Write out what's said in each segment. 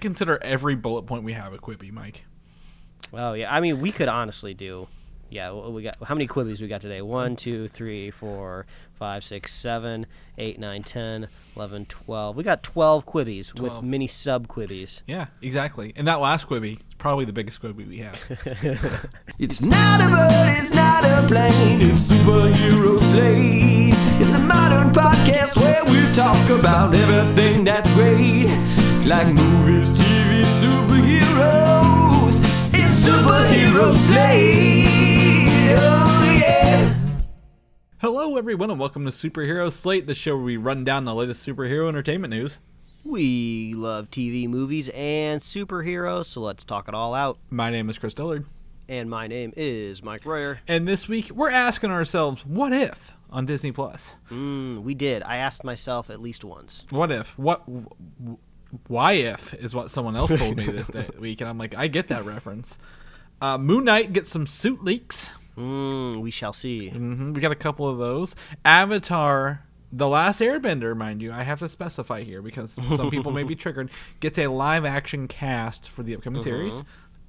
consider every bullet point we have a Quibi, Mike. Oh yeah, I mean we could honestly do. Yeah, we got how many Quibbies we got today? 1, 2, 3, 4, 5, 6, 7, 8, 9, 10, 11, 12. We got 12 Quibbies with mini sub Quibbies. Yeah, exactly. And that last Quibi is probably the biggest Quibi we have. It's not a bird, it's not a plane, it's Superhero Slate. It's a modern podcast where we talk about everything that's great, like movies, TV, superheroes. It's Superhero Slate. Oh yeah. Hello, everyone, and welcome to Superhero Slate, the show where we run down the latest superhero entertainment news. We love TV, movies, and superheroes, so let's talk it all out. My name is Chris Dillard. And my name is Mike Royer. And this week, we're asking ourselves, what if on Disney+. We did. I asked myself at least once. What if? Why if is what someone else told me this week, and I'm like, I get that reference. Moon Knight gets some suit leaks. We shall see. We got a couple of those. Avatar, The Last Airbender, mind you, I have to specify here because some people may be triggered, gets a live-action cast for the upcoming series,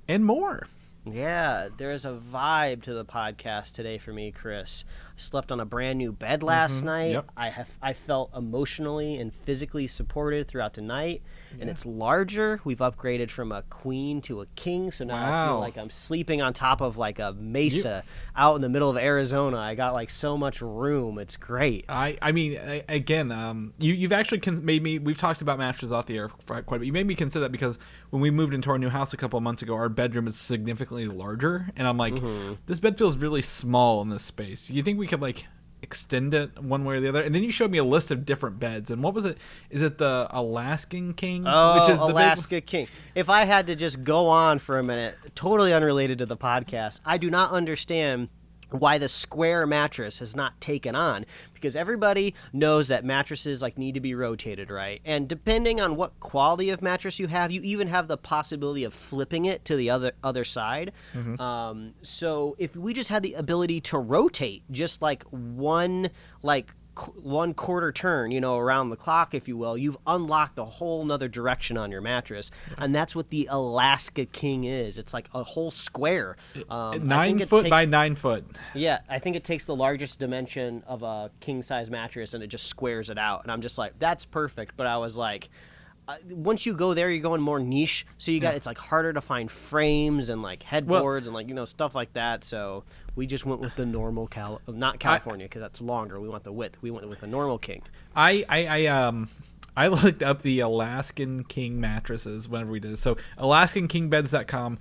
and more. Yeah, there is a vibe to the podcast today for me, Chris. I slept on a brand new bed last night. Yep. I felt emotionally and physically supported throughout the night, and it's larger. We've upgraded from a queen to a king, so now I feel like I'm sleeping on top of like a mesa out in the middle of Arizona. I got like so much room. It's great. I mean, again, you've actually made me. We've talked about mattresses off the air for quite a bit. You made me consider that because when we moved into our new house a couple of months ago, our bedroom is significantly larger, and I'm like, this bed feels really small in this space. You think we could like extend it one way or the other? And then you showed me a list of different beds, and what was it? Is it the Alaskan King? Which is Alaska King. If I had to just go on for a minute, totally unrelated to the podcast, I do not understand why the square mattress has not taken on, because everybody knows that mattresses like need to be rotated, right? And depending on what quality of mattress you have, you even have the possibility of flipping it to the other side. So if we just had the ability to rotate just like one quarter turn, around the clock, if you will, you've unlocked a whole nother direction on your mattress. And that's what the Alaska King is. It's like a whole square. 9 foot by 9 foot. Yeah, I think it takes the largest dimension of a king-size mattress and it just squares it out. And I'm just like, that's perfect. But I was like, once you go there, you're going more niche. So it's like harder to find frames and like headboards and like, stuff like that. So we just went with the normal not California, because that's longer. We want the width. We went with the normal king. I looked up the Alaskan King mattresses whenever we did this. So AlaskanKingBeds.com,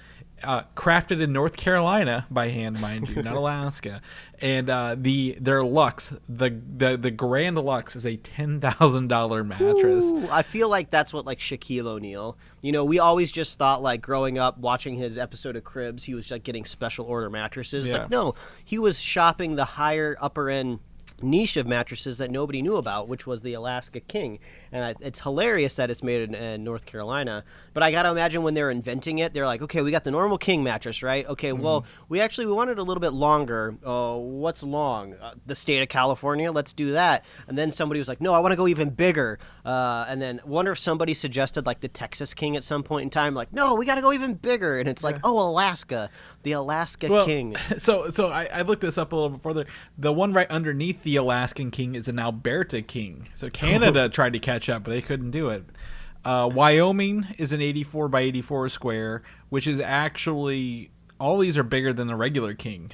crafted in North Carolina by hand, mind you, not Alaska. And their Luxe, the Grand Luxe is a $10,000 mattress. Ooh, I feel like that's what like Shaquille O'Neal. We always just thought like growing up watching his episode of Cribs, he was like getting special order mattresses. Yeah. Like no, he was shopping the higher upper end niche of mattresses that nobody knew about, which was the Alaska King. And it's hilarious that it's made in North Carolina. But I got to imagine when they're inventing it, they're like, okay, we got the normal king mattress, right? Okay, well, we wanted a little bit longer. What's long? The state of California, let's do that. And then somebody was like, no, I want to go even bigger. And then wonder if somebody suggested like the Texas King at some point in time, like, no, we got to go even bigger. And it's like, Alaska, the Alaska King. So I looked this up a little bit further. The one right underneath the Alaskan King is an Alberta King. So Canada tried to catch up, but they couldn't do it. Wyoming is an 84 by 84 square, which is actually, all these are bigger than the regular King.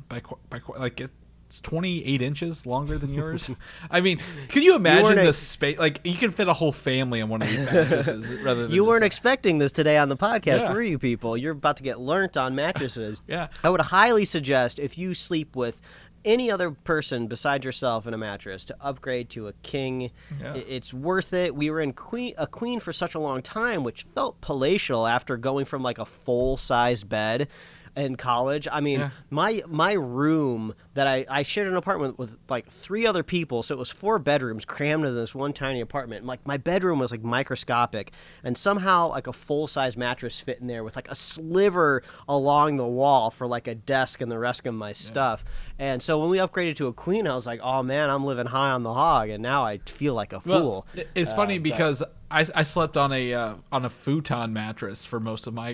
It's 28 inches longer than yours. I mean, could you imagine the space? Like, you could fit a whole family on one of these mattresses. Rather than you weren't expecting this today on the podcast, were you, people? You're about to get learnt on mattresses. Yeah. I would highly suggest, if you sleep with any other person besides yourself in a mattress, to upgrade to a king. It's worth it. We were in a queen for such a long time, which felt palatial after going from like a full-size bed in college. I mean, my room that I shared an apartment with like 3 other people, so it was 4 bedrooms crammed into this one tiny apartment. Like my bedroom was like microscopic, and somehow like a full-size mattress fit in there with like a sliver along the wall for like a desk and the rest of my stuff. And so when we upgraded to a queen, I was like, oh man, I'm living high on the hog, and now I feel like a fool. It's funny because I slept on a futon mattress for most of my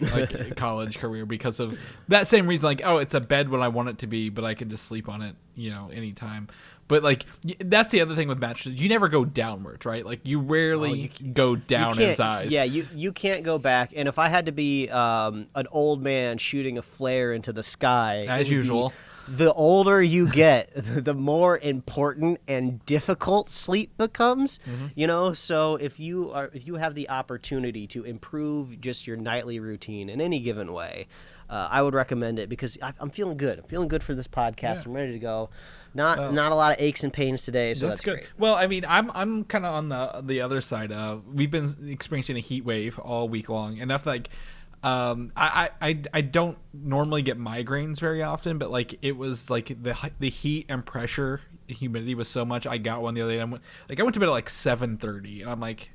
college career because of that same reason. Like, oh, it's a bed when I want it to be, but I can just sleep on it, anytime. But like that's the other thing with mattresses. You never go downwards, right? Like you rarely go down in size. Yeah, you can't go back. And if I had to be an old man shooting a flare into the sky, as usual. The older you get, the more important and difficult sleep becomes. So if you have the opportunity to improve just your nightly routine in any given way, I would recommend it because I'm feeling good. I'm feeling good for this podcast. Yeah. I'm ready to go. Not a lot of aches and pains today, so that's good. Great. Well, I mean, I'm kind of on the other side. We've been experiencing a heat wave all week long. Enough like. I don't normally get migraines very often, but like it was like the heat and pressure, the humidity was so much. I got one the other day. I went to bed at like 7:30, and I'm like,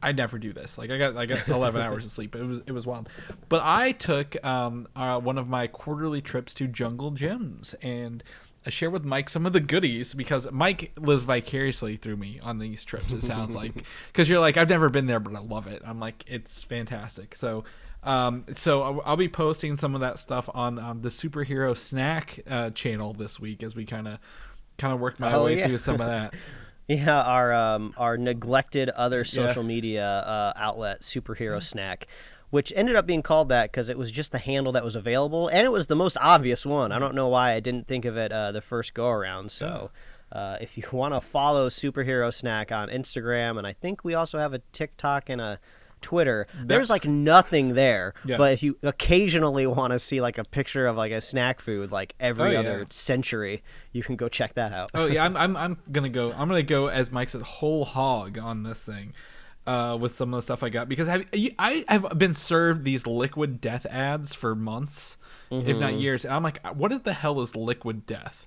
I never do this. Like I got 11 hours of sleep. It was wild. But I took one of my quarterly trips to Jungle Gyms, and I share with Mike some of the goodies because Mike lives vicariously through me on these trips. It sounds like because you're like, I've never been there, but I love it. I'm like, it's fantastic. So I'll be posting some of that stuff on the Superhero Snack channel this week as we kind of work my way through some of that. Yeah, our neglected other social media outlet, Superhero Snack, which ended up being called that because it was just the handle that was available, and it was the most obvious one. I don't know why I didn't think of it the first go-around. So if you want to follow Superhero Snack on Instagram, and I think we also have a TikTok and a Twitter, there's like nothing there. But if you occasionally want to see like a picture of like a snack food like every other century, you can go check that out. I'm gonna go as Mike said, whole hog on this thing with some of the stuff I got because I have been served these liquid death ads for months, if not years, and I'm like, what the hell is liquid death?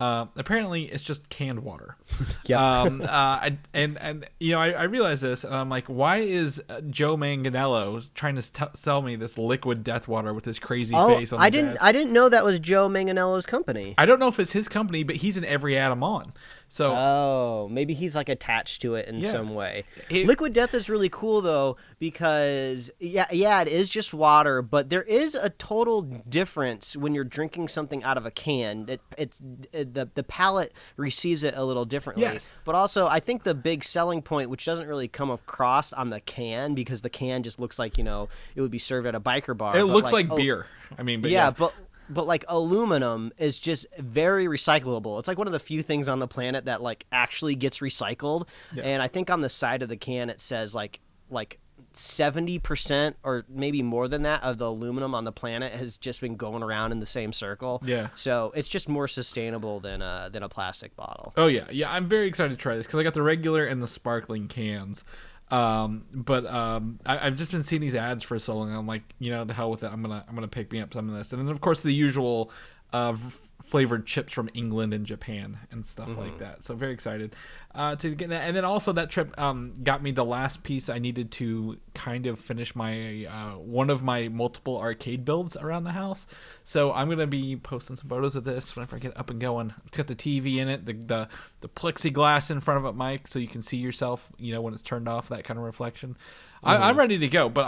Apparently it's just canned water. I realize this, and I'm like, why is Joe Manganiello trying to sell me this liquid death water with this crazy face on his ass? I didn't know that was Joe Manganiello's company. I don't know if it's his company, but he's in every ad I'm on. So maybe he's like attached to it in some way. Liquid death is really cool though because it is just water, but there is a total difference when you're drinking something out of a can. The palate receives it a little differently. Yes. But also I think the big selling point, which doesn't really come across on the can because the can just looks like, it would be served at a biker bar. It looks like beer. I mean, but like aluminum is just very recyclable. It's like one of the few things on the planet that like actually gets recycled. Yeah. And I think on the side of the can it says like 70% or maybe more than that of the aluminum on the planet has just been going around in the same circle. Yeah. So it's just more sustainable than a plastic bottle. Oh yeah. Yeah, I'm very excited to try this because I got the regular and the sparkling cans. I've just been seeing these ads for so long. I'm like, the hell with it. I'm gonna pick me up some of this, and then of course the usual flavored chips from England and Japan and stuff like that. So very excited to get that. And then also that trip got me the last piece I needed to kind of finish my one of my multiple arcade builds around the house. So I'm gonna be posting some photos of this whenever I get up and going. It's got the TV in it, the plexiglass in front of it, Mike, so you can see yourself, when it's turned off, that kind of reflection. I'm ready to go, but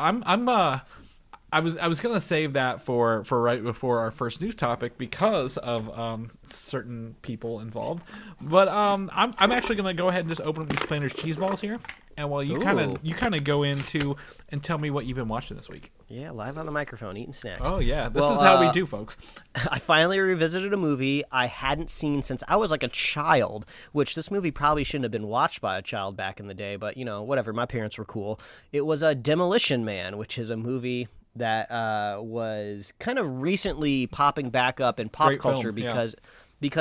I was gonna save that for right before our first news topic because of certain people involved. But I'm actually gonna go ahead and just open up these Planters cheese balls here, and while you kind of go into and tell me what you've been watching this week. Yeah, live on the microphone, eating snacks. Oh yeah, this is how we do, folks. I finally revisited a movie I hadn't seen since I was like a child, which this movie probably shouldn't have been watched by a child back in the day, but whatever. My parents were cool. It was a Demolition Man, which is a movie that was kind of recently popping back up in pop culture because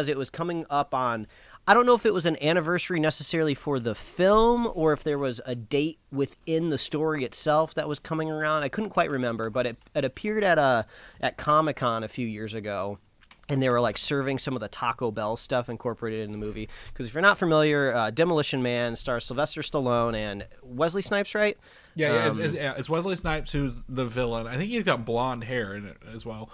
it was coming up on, I don't know if it was an anniversary necessarily for the film or if there was a date within the story itself that was coming around. I couldn't quite remember, but it appeared at Comic-Con a few years ago. And they were like serving some of the Taco Bell stuff incorporated in the movie. Because if you're not familiar, Demolition Man stars Sylvester Stallone and Wesley Snipes, right? Yeah, it's Wesley Snipes who's the villain. I think he's got blonde hair in it as well.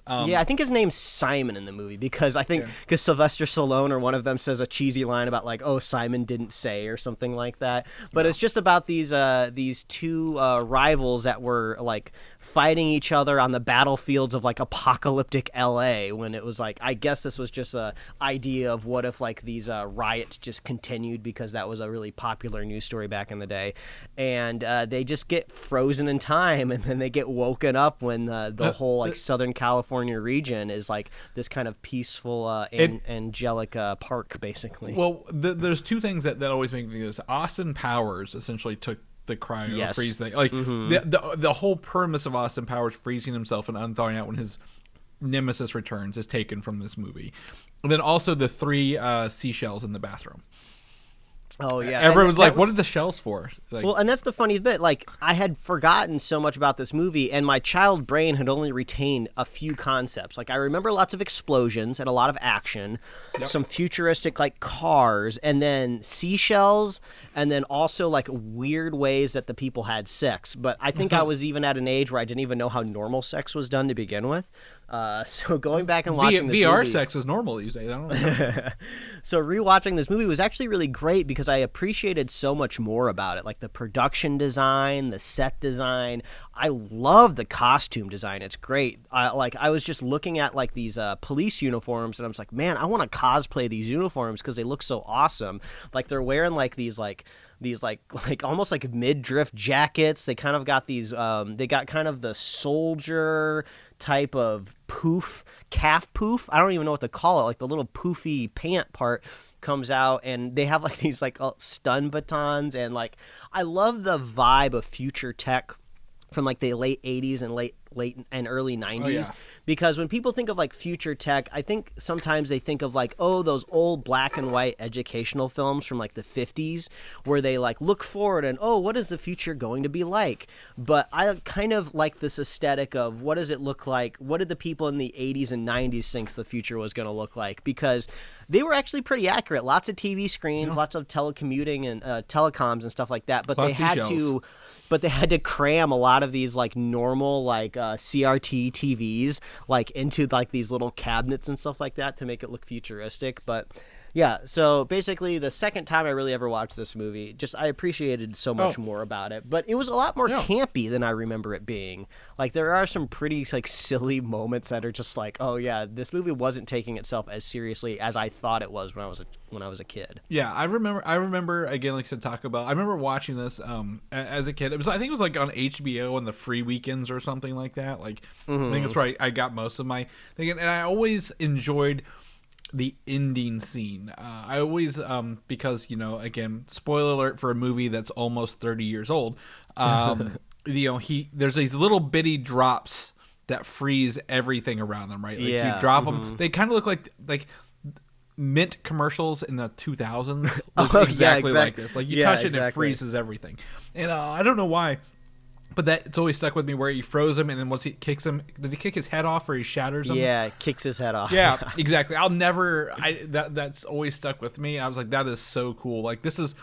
Yeah, I think his name's Simon in the movie because Sylvester Stallone or one of them says a cheesy line about like, "Oh, Simon didn't say" or something like that. But it's just about these two rivals that were like fighting each other on the battlefields of like apocalyptic LA when it was like, I guess this was just a idea of what if like these riots just continued because that was a really popular news story back in the day, and they just get frozen in time and then they get woken up when the whole like Southern California region is like this kind of peaceful angelic park basically. Well, there's two things that always make me think of this. Austin Powers essentially took the cryo freeze thing. Like the whole premise of Austin Powers freezing himself and unthawing out when his nemesis returns is taken from this movie. And then also the 3 seashells in the bathroom. Oh yeah, everyone was like, "What are the shells for?" Like, well, and that's the funny bit. Like, I had forgotten so much about this movie, and my child brain had only retained a few concepts. Like, I remember lots of explosions and a lot of action, some futuristic like cars, and then seashells, and then also like weird ways that the people had sex. But I think I was even at an age where I didn't even know how normal sex was done to begin with. So going back and watching this VR movie, sex is normal these days. I don't know. So rewatching this movie was actually really great because I appreciated so much more about it, like the production design, the set design. I love the costume design; it's great. I was just looking at like these police uniforms, and I was like, man, I want to cosplay these uniforms because they look so awesome. Like they're wearing like these almost like mid-drift jackets. They kind of got these they got kind of the soldier type of calf poof. I don't even know what to call it. Like the little poofy pant part comes out, and they have like these like stun batons, and like I love the vibe of future tech from like the late 80s and late and early 90s, because when people think of like future tech, I think sometimes they think of like, oh, those old black and white educational films from like the 50s where they like look forward and, oh, what is the future going to be like? But I kind of like this aesthetic of what does it look like? What did the people in the 80s and 90s think the future was going to look like? Because they were actually pretty accurate. Lots of TV screens, lots of telecommuting and telecoms and stuff like that. But they had to cram a lot of these like normal like CRT TVs like into like these little cabinets and stuff like that to make it look futuristic. But yeah, so basically the second time I really ever watched this movie, just I appreciated so much more about it. But it was a lot more campy than I remember it being. Like there are some pretty like silly moments that are just like, oh yeah, this movie wasn't taking itself as seriously as I thought it was when I was a kid. Yeah, I remember again, like to talk about. I remember watching this as a kid. I think it was like on HBO on the free weekends or something like that. Like I think that's where I got most of my thing, and I always enjoyed the ending scene. I always because again, spoiler alert for a movie that's almost 30 years old. There's these little bitty drops that freeze everything around them, right? Like you drop them, they kind of look like Mint commercials in the 2000s. Exactly like this. Like you touch it and it freezes everything. And I don't know why, but it's always stuck with me where he froze him, and then once he kicks him, does he kick his head off or he shatters him? Yeah, kicks his head off. Yeah, exactly. That's always stuck with me. I was like, that is so cool. Like this is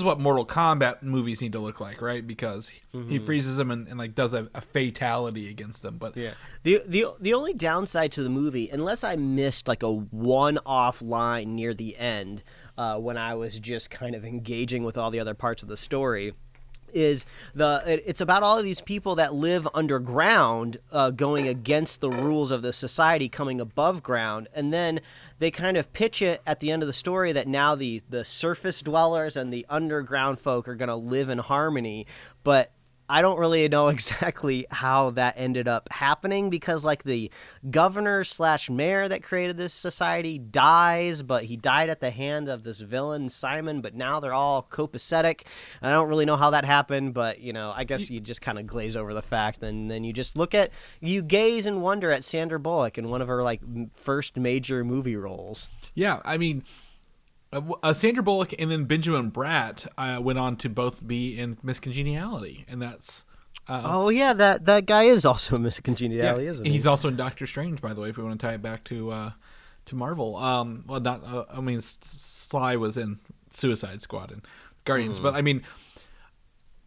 what Mortal Kombat movies need to look like, right? Because he freezes him and like does a fatality against them. But yeah, the only downside to the movie, unless I missed like a one-off line near the end when I was just kind of engaging with all the other parts of the story, is it's about all of these people that live underground going against the rules of the society coming above ground, and then they kind of pitch it at the end of the story that now the surface dwellers and the underground folk are going to live in harmony. But I don't really know exactly how that ended up happening, because like the governor / mayor that created this society dies, but he died at the hand of this villain Simon, but now they're all copacetic. I don't really know how that happened, but I guess you just kind of glaze over the fact, and then you just you gaze and wonder at Sandra Bullock in one of her like first major movie roles. Yeah, I mean, Sandra Bullock and then Benjamin Bratt went on to both be in Miss Congeniality, and that's oh yeah, that guy is also Miss Congeniality, isn't he? He's also in Doctor Strange, by the way. If we want to tie it back to Marvel, Sly was in Suicide Squad and Guardians, but I mean,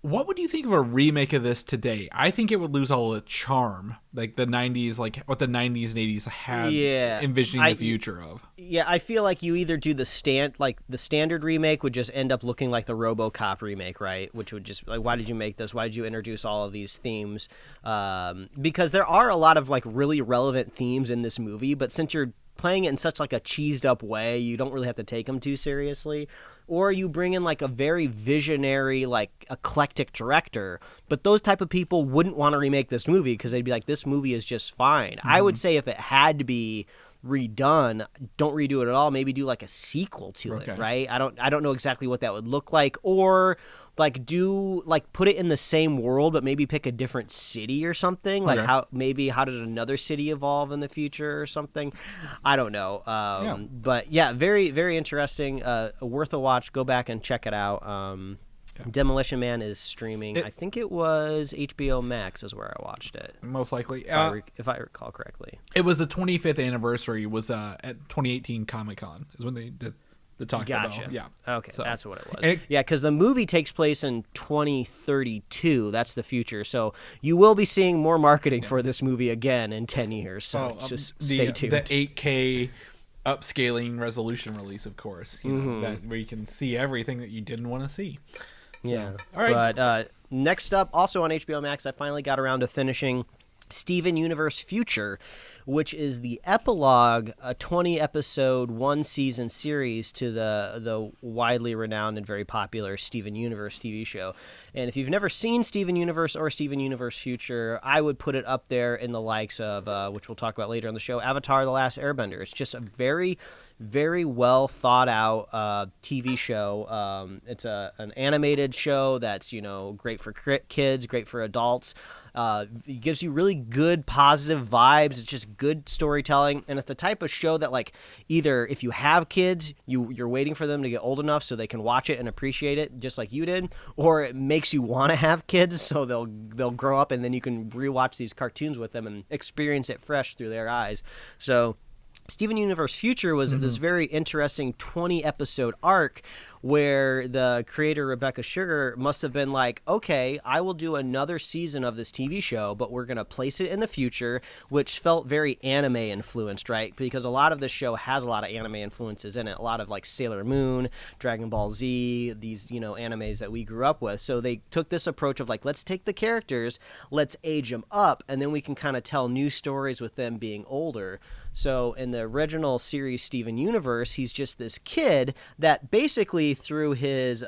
What would you think of a remake of this today? I think it would lose all the charm, like the 90s, like what the 90s and 80s had envisioning the future of. Yeah, I feel like you either do the standard remake would just end up looking like the RoboCop remake, right? Which would just like, why did you make this? Why did you introduce all of these themes? Because there are a lot of like really relevant themes in this movie, but since you're playing it in such like a cheesed up way, you don't really have to take them too seriously. Or you bring in like a very visionary, like eclectic director, but those type of people wouldn't want to remake this movie because they'd be like, this movie is just fine. Mm-hmm. I would say if it had to be redone, don't redo it at all. Maybe do like a sequel to it, right? I don't know exactly what that would look like, or like put it in the same world, but maybe pick a different city or something. Like how did another city evolve in the future or something? I don't know. But yeah, very, very interesting. Worth a watch. Go back and check it out. Demolition Man is streaming. I think it was HBO Max is where I watched it. Most likely. If I recall correctly. It was the 25th anniversary was at 2018 Comic-Con is when they did the Taco Bell. Yeah. Okay, so that's what it was. Because the movie takes place in 2032. That's the future. So you will be seeing more marketing for this movie again in 10 years. So just stay tuned. The 8K upscaling resolution release, of course. You know, that where you can see everything that you didn't want to see. So, yeah. All right. But next up, also on HBO Max, I finally got around to finishing Steven Universe Future, which is the epilogue, a 20-episode, one-season series to the widely renowned and very popular Steven Universe TV show. And if you've never seen Steven Universe or Steven Universe Future, I would put it up there in the likes of, which we'll talk about later on the show, Avatar: The Last Airbender. It's just a very, very well thought out TV show. It's an animated show that's great for kids, great for adults. It gives you really good positive vibes. It's just good storytelling, and it's the type of show that like either if you have kids, you're waiting for them to get old enough so they can watch it and appreciate it just like you did, or it makes you want to have kids so they'll grow up and then you can rewatch these cartoons with them and experience it fresh through their eyes. So Steven Universe Future was this very interesting 20-episode arc where the creator, Rebecca Sugar, must have been like, okay, I will do another season of this TV show, but we're going to place it in the future, which felt very anime influenced, right? Because a lot of this show has a lot of anime influences in it, a lot of like Sailor Moon, Dragon Ball Z, these, animes that we grew up with. So they took this approach of like, let's take the characters, let's age them up, and then we can kind of tell new stories with them being older. So in the original series Steven Universe, he's just this kid that basically through his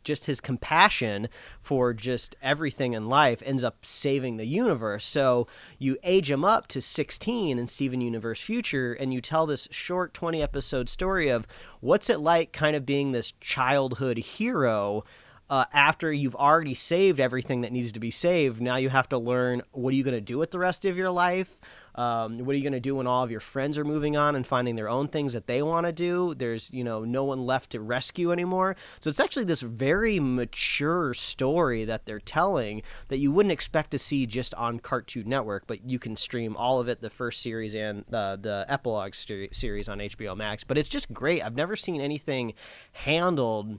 just his compassion for just everything in life ends up saving the universe. So you age him up to 16 in Steven Universe Future, and you tell this short 20-episode story of what's it like kind of being this childhood hero after you've already saved everything that needs to be saved. Now you have to learn, what are you going to do with the rest of your life? What are you going to do when all of your friends are moving on and finding their own things that they want to do? There's, no one left to rescue anymore. So it's actually this very mature story that they're telling that you wouldn't expect to see just on Cartoon Network, but you can stream all of it, the first series and the epilogue series on HBO Max. But it's just great. I've never seen anything handled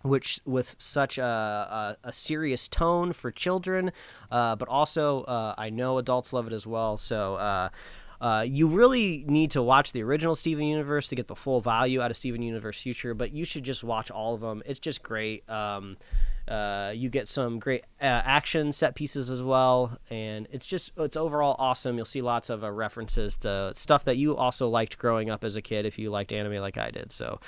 with such a serious tone for children, but also I know adults love it as well. So you really need to watch the original Steven Universe to get the full value out of Steven Universe Future, but you should just watch all of them. It's just great. You get some great action set pieces as well, and it's overall awesome. You'll see lots of references to stuff that you also liked growing up as a kid if you liked anime like I did. So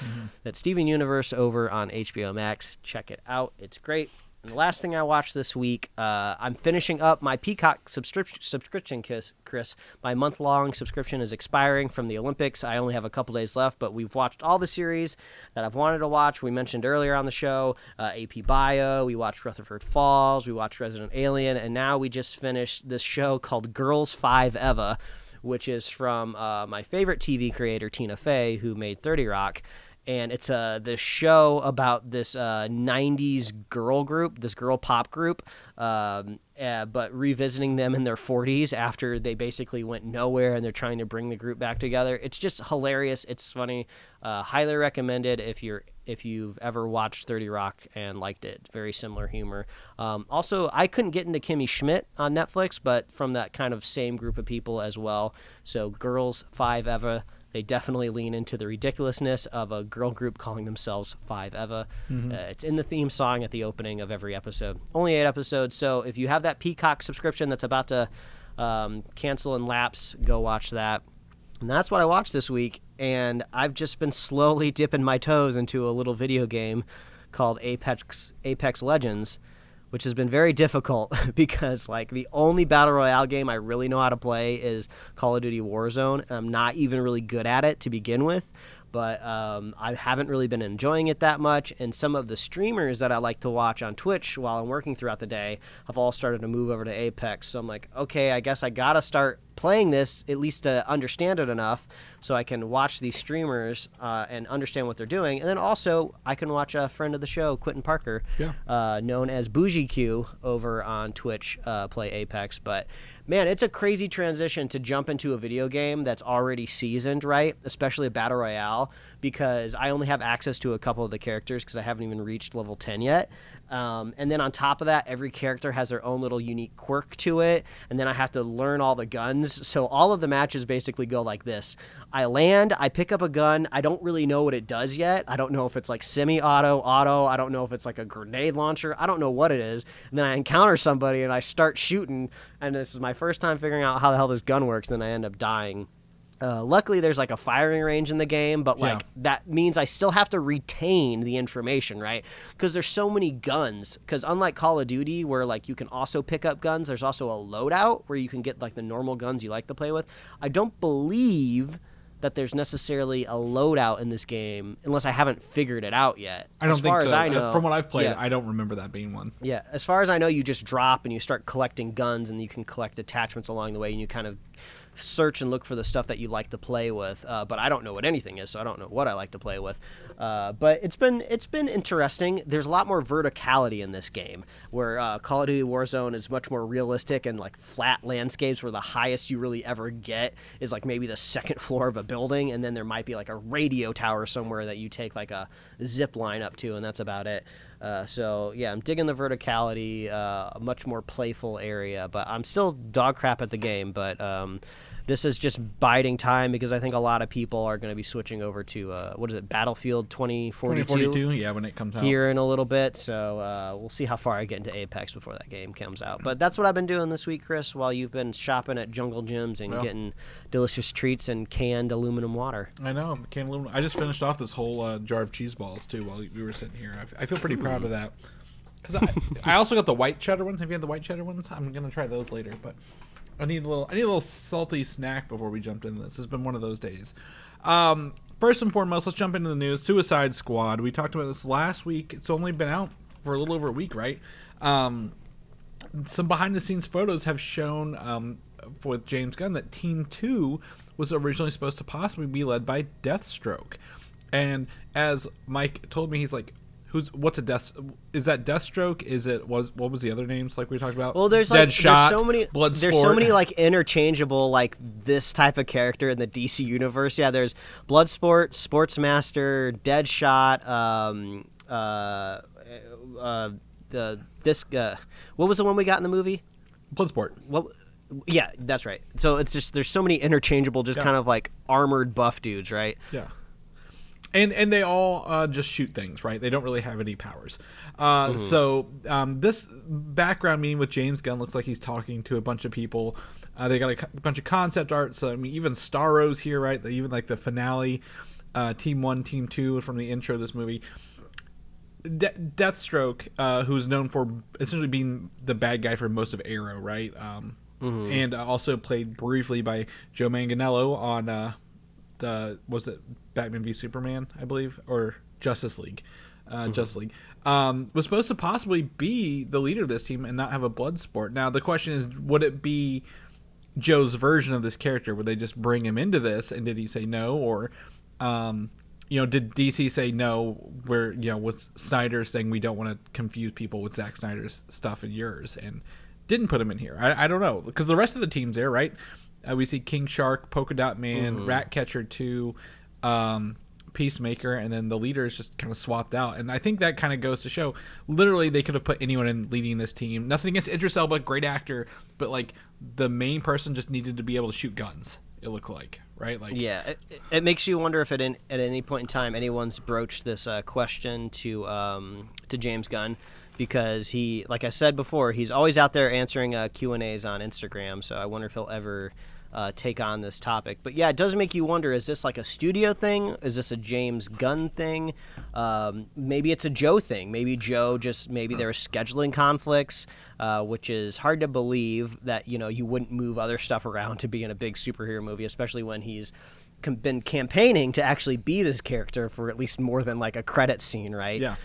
that's Steven Universe over on HBO Max. Check it out. It's great. And the last thing I watched this week, I'm finishing up my Peacock subscription, Chris. My month-long subscription is expiring from the Olympics. I only have a couple days left, but we've watched all the series that I've wanted to watch. We mentioned earlier on the show, AP Bio, we watched Rutherford Falls, we watched Resident Alien, and now we just finished this show called Girls 5 Eva, which is from my favorite TV creator, Tina Fey, who made 30 Rock. and it's this show about this 90s girl group, this girl pop group, but revisiting them in their 40s after they basically went nowhere, and they're trying to bring the group back together. It's just hilarious. It's funny. Highly recommended if you've ever watched 30 Rock and liked it. Very similar humor. Also, I couldn't get into Kimmy Schmidt on Netflix, but from that kind of same group of people as well. So Girls 5 Eva. They definitely lean into the ridiculousness of a girl group calling themselves 5 Eva. It's in the theme song at the opening of every episode. Only 8 episodes, so if you have that Peacock subscription that's about to cancel and lapse, go watch that. And that's what I watched this week, and I've just been slowly dipping my toes into a little video game called Apex Legends, which has been very difficult because like the only battle royale game I really know how to play is Call of Duty Warzone, and I'm not even really good at it to begin with. But I haven't really been enjoying it that much, and some of the streamers that I like to watch on Twitch while I'm working throughout the day have all started to move over to Apex. So I'm like, okay, I guess I gotta start playing this at least to understand it enough so I can watch these streamers and understand what they're doing. And then also I can watch a friend of the show, Quentin Parker, known as Bougie Q over on Twitch, play Apex. But man, it's a crazy transition to jump into a video game that's already seasoned, right? Especially a battle royale, because I only have access to a couple of the characters because I haven't even reached level 10 yet. And then on top of that, every character has their own little unique quirk to it, and then I have to learn all the guns. So all of the matches basically go like this. I land, I pick up a gun, I don't really know what it does yet. I don't know if it's like semi-auto, auto, I don't know if it's like a grenade launcher, I don't know what it is. And then I encounter somebody and I start shooting, and this is my first time figuring out how the hell this gun works, and then I end up dying. Luckily, there's like a firing range in the game, but like that means I still have to retain the information, right? Because there's so many guns. Because unlike Call of Duty, where like you can also pick up guns, there's also a loadout where you can get like the normal guns you like to play with. I don't believe that there's necessarily a loadout in this game unless I haven't figured it out yet. I don't as think far so. As I know, from what I've played, I don't remember that being one. Yeah, as far as I know, you just drop and you start collecting guns, and you can collect attachments along the way, and you kind of search and look for the stuff that you like to play with, but I don't know what anything is, so I don't know what I like to play with. But it's been interesting. There's a lot more verticality in this game, where Call of Duty Warzone is much more realistic and like flat landscapes, where the highest you really ever get is like maybe the second floor of a building, and then there might be like a radio tower somewhere that you take like a zip line up to, and that's about it. So yeah, I'm digging the verticality, a much more playful area, but I'm still dog crap at the game. But this is just biding time, because I think a lot of people are going to be switching over to what is it, Battlefield 2042? Yeah, when it comes out here in a little bit. So we'll see how far I get into Apex before that game comes out. But that's what I've been doing this week, Chris, while you've been shopping at Jungle Gyms and getting delicious treats and canned aluminum water. I know, canned aluminum. I just finished off this whole jar of cheese balls too while we were sitting here. I feel pretty proud of that, because I also got the white cheddar ones. Have you had the white cheddar ones? I'm gonna try those later, but I need a little salty snack before we jumped into this. It's been one of those days. First and foremost, let's jump into the news. Suicide Squad. We talked about this last week. It's only been out for a little over a week, right? Some behind-the-scenes photos have shown with James Gunn that Team 2 was originally supposed to possibly be led by Deathstroke. And as Mike told me, he's like, what's a death? Is that Deathstroke? Is it what was the other names like we talked about? Well, there's Deadshot, so many Bloodsport. There's so many like interchangeable like this type of character in the DC universe. Yeah, there's Bloodsport, Sportsmaster, Deadshot, what was the one we got in the movie? Bloodsport. What? Yeah, that's right. So it's just there's so many interchangeable, just kind of like armored buff dudes, right? Yeah. And they all just shoot things, right? They don't really have any powers. So this background meeting with James Gunn looks like he's talking to a bunch of people. They got a bunch of concept art. So I mean, even Starro's here, right? Even like the finale, Team 1, Team 2 from the intro of this movie. Deathstroke, who's known for essentially being the bad guy for most of Arrow, right? And also played briefly by Joe Manganiello on was it Batman v Superman, I believe, or Justice League? Justice League was supposed to possibly be the leader of this team and not have a Bloodsport. Now the question is, would it be Joe's version of this character? Would they just bring him into this, and did he say no? Or did DC say no? Where was Snyder saying we don't want to confuse people with Zack Snyder's stuff and yours, and didn't put him in here? I don't know, because the rest of the team's there, right? We see King Shark, Polka Dot Man, Ratcatcher 2, Peacemaker, and then the leader is just kind of swapped out. And I think that kind of goes to show, literally, they could have put anyone in leading this team. Nothing against Idris Elba, great actor, but like the main person just needed to be able to shoot guns. It looked like, right? Like, yeah, it makes you wonder if at any point in time anyone's broached this question to James Gunn, because he, like I said before, he's always out there answering Q&As on Instagram. So I wonder if he'll ever take on this topic. But yeah, it does make you wonder, is this like a studio thing? Is this a James Gunn thing? Maybe it's a Joe thing. Maybe there are scheduling conflicts, which is hard to believe that, you wouldn't move other stuff around to be in a big superhero movie, especially when he's been campaigning to actually be this character for at least more than like a credit scene, right? Yeah.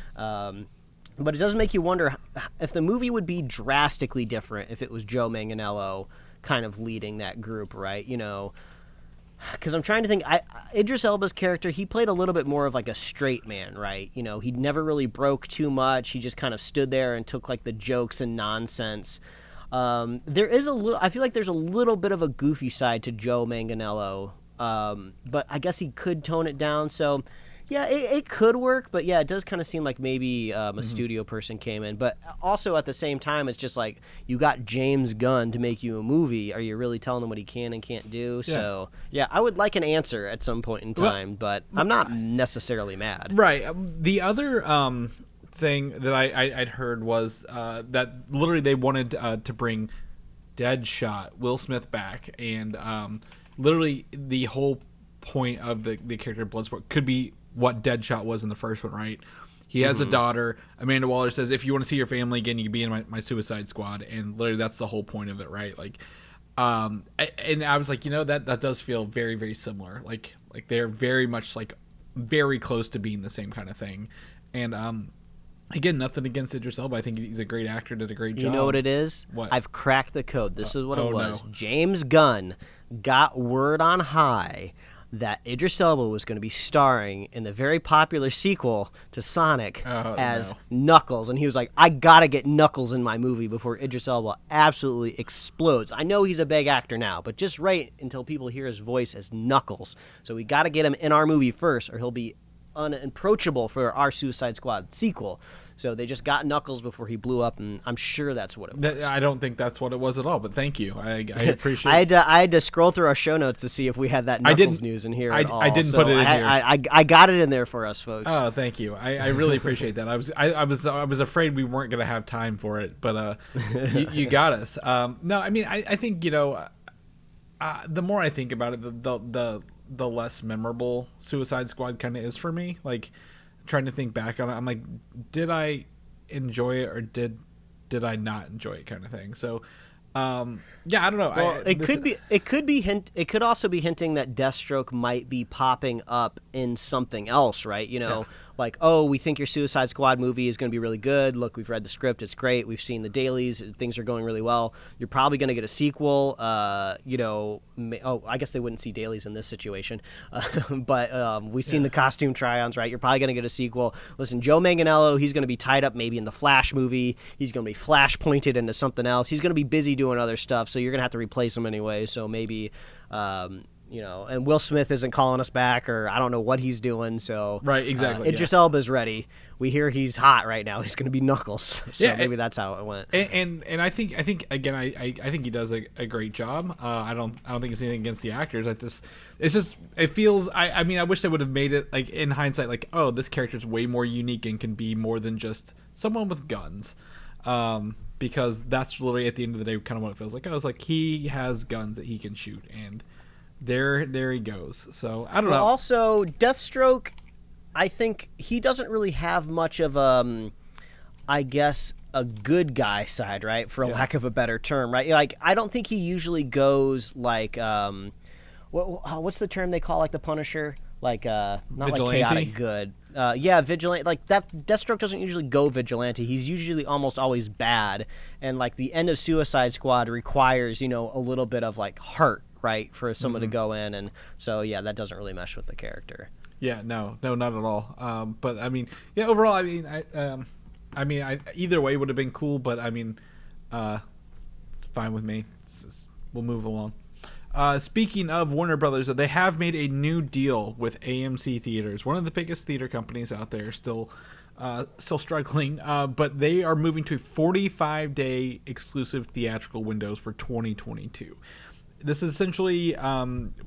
But it does make you wonder if the movie would be drastically different if it was Joe Manganiello kind of leading that group, right? Because I'm trying to think. Idris Elba's character, he played a little bit more of like a straight man, right? He never really broke too much. He just kind of stood there and took like the jokes and nonsense. There is I feel like there's a little bit of a goofy side to Joe Manganiello, but I guess he could tone it down. So yeah, it could work, but yeah, it does kind of seem like maybe a studio person came in. But also at the same time, it's just like, you got James Gunn to make you a movie. Are you really telling him what he can and can't do? Yeah. So yeah, I would like an answer at some point in time, but I'm not necessarily mad. Right. The other thing that I'd heard was that literally they wanted to bring Deadshot, Will Smith, back, and literally the whole point of the character Bloodsport could be what Deadshot was in the first one, right? He has a daughter. Amanda Waller says, if you want to see your family again, you can be in my Suicide Squad, and literally that's the whole point of it, right? Like, and I was like, that does feel very, very similar. Like they're very much like very close to being the same kind of thing. And again, nothing against Idris Elba. I think he's a great actor, did a great job. You know what it is? What? I've cracked the code. This is what it was. No. James Gunn got word on high that Idris Elba was going to be starring in the very popular sequel to Sonic as Knuckles. And he was like, I got to get Knuckles in my movie before Idris Elba absolutely explodes. I know he's a big actor now, but just wait until people hear his voice as Knuckles. So we got to get him in our movie first, or he'll be unapproachable for our Suicide Squad sequel. So they just got Knuckles before he blew up, and I'm sure that's what it was. I don't think that's what it was at all, but thank you. I appreciate it. I had to scroll through our show notes to see if we had that Knuckles news in here at all. I didn't put it in here. I got it in there for us, folks. Oh, thank you. I really appreciate that. I was afraid we weren't going to have time for it, but you got us. No, I mean, I think, the more I think about it, the less memorable Suicide Squad kind of is for me. Like, trying to think back on it, I'm like, did I enjoy it or did I not enjoy it, kind of thing. So yeah, I don't know. Well, it could also be hinting that Deathstroke might be popping up in something else, right? Like, oh, we think your Suicide Squad movie is going to be really good. Look, we've read the script. It's great. We've seen the dailies. Things are going really well. You're probably going to get a sequel. I guess they wouldn't see dailies in this situation. But we've seen the costume try-ons, right? You're probably going to get a sequel. Listen, Joe Manganiello, he's going to be tied up maybe in the Flash movie. He's going to be Flash-pointed into something else. He's going to be busy doing other stuff, so you're going to have to replace him anyway. So maybe... and Will Smith isn't calling us back, or I don't know what he's doing. So right, exactly. Idris Elba's ready. We hear he's hot right now. He's going to be Knuckles. So maybe that's how it went. And I think again, I think he does a great job. I don't think it's anything against the actors. It feels. I mean, I wish they would have made it, like, in hindsight, like, oh, this character's way more unique and can be more than just someone with guns. Because that's literally at the end of the day kind of what it feels like. I was like, he has guns that he can shoot, and there he goes. So I don't know. Also, Deathstroke, I think he doesn't really have much of I guess a good guy side, right? For lack of a better term, right? Like, I don't think he usually goes like what's the term they call, like, the Punisher? Like not vigilante? Like chaotic good. Vigilante. Like, that Deathstroke doesn't usually go vigilante. He's usually almost always bad. And like the end of Suicide Squad requires, a little bit of like heart, right, for someone to go in, and so yeah, that doesn't really mesh with the character. Yeah, no, not at all. But I mean, yeah, overall, either way would have been cool. But I mean, it's fine with me. We'll move along. Speaking of Warner Brothers, they have made a new deal with AMC Theaters, one of the biggest theater companies out there, still struggling, but they are moving to 45-day exclusive theatrical windows for 2022. This essentially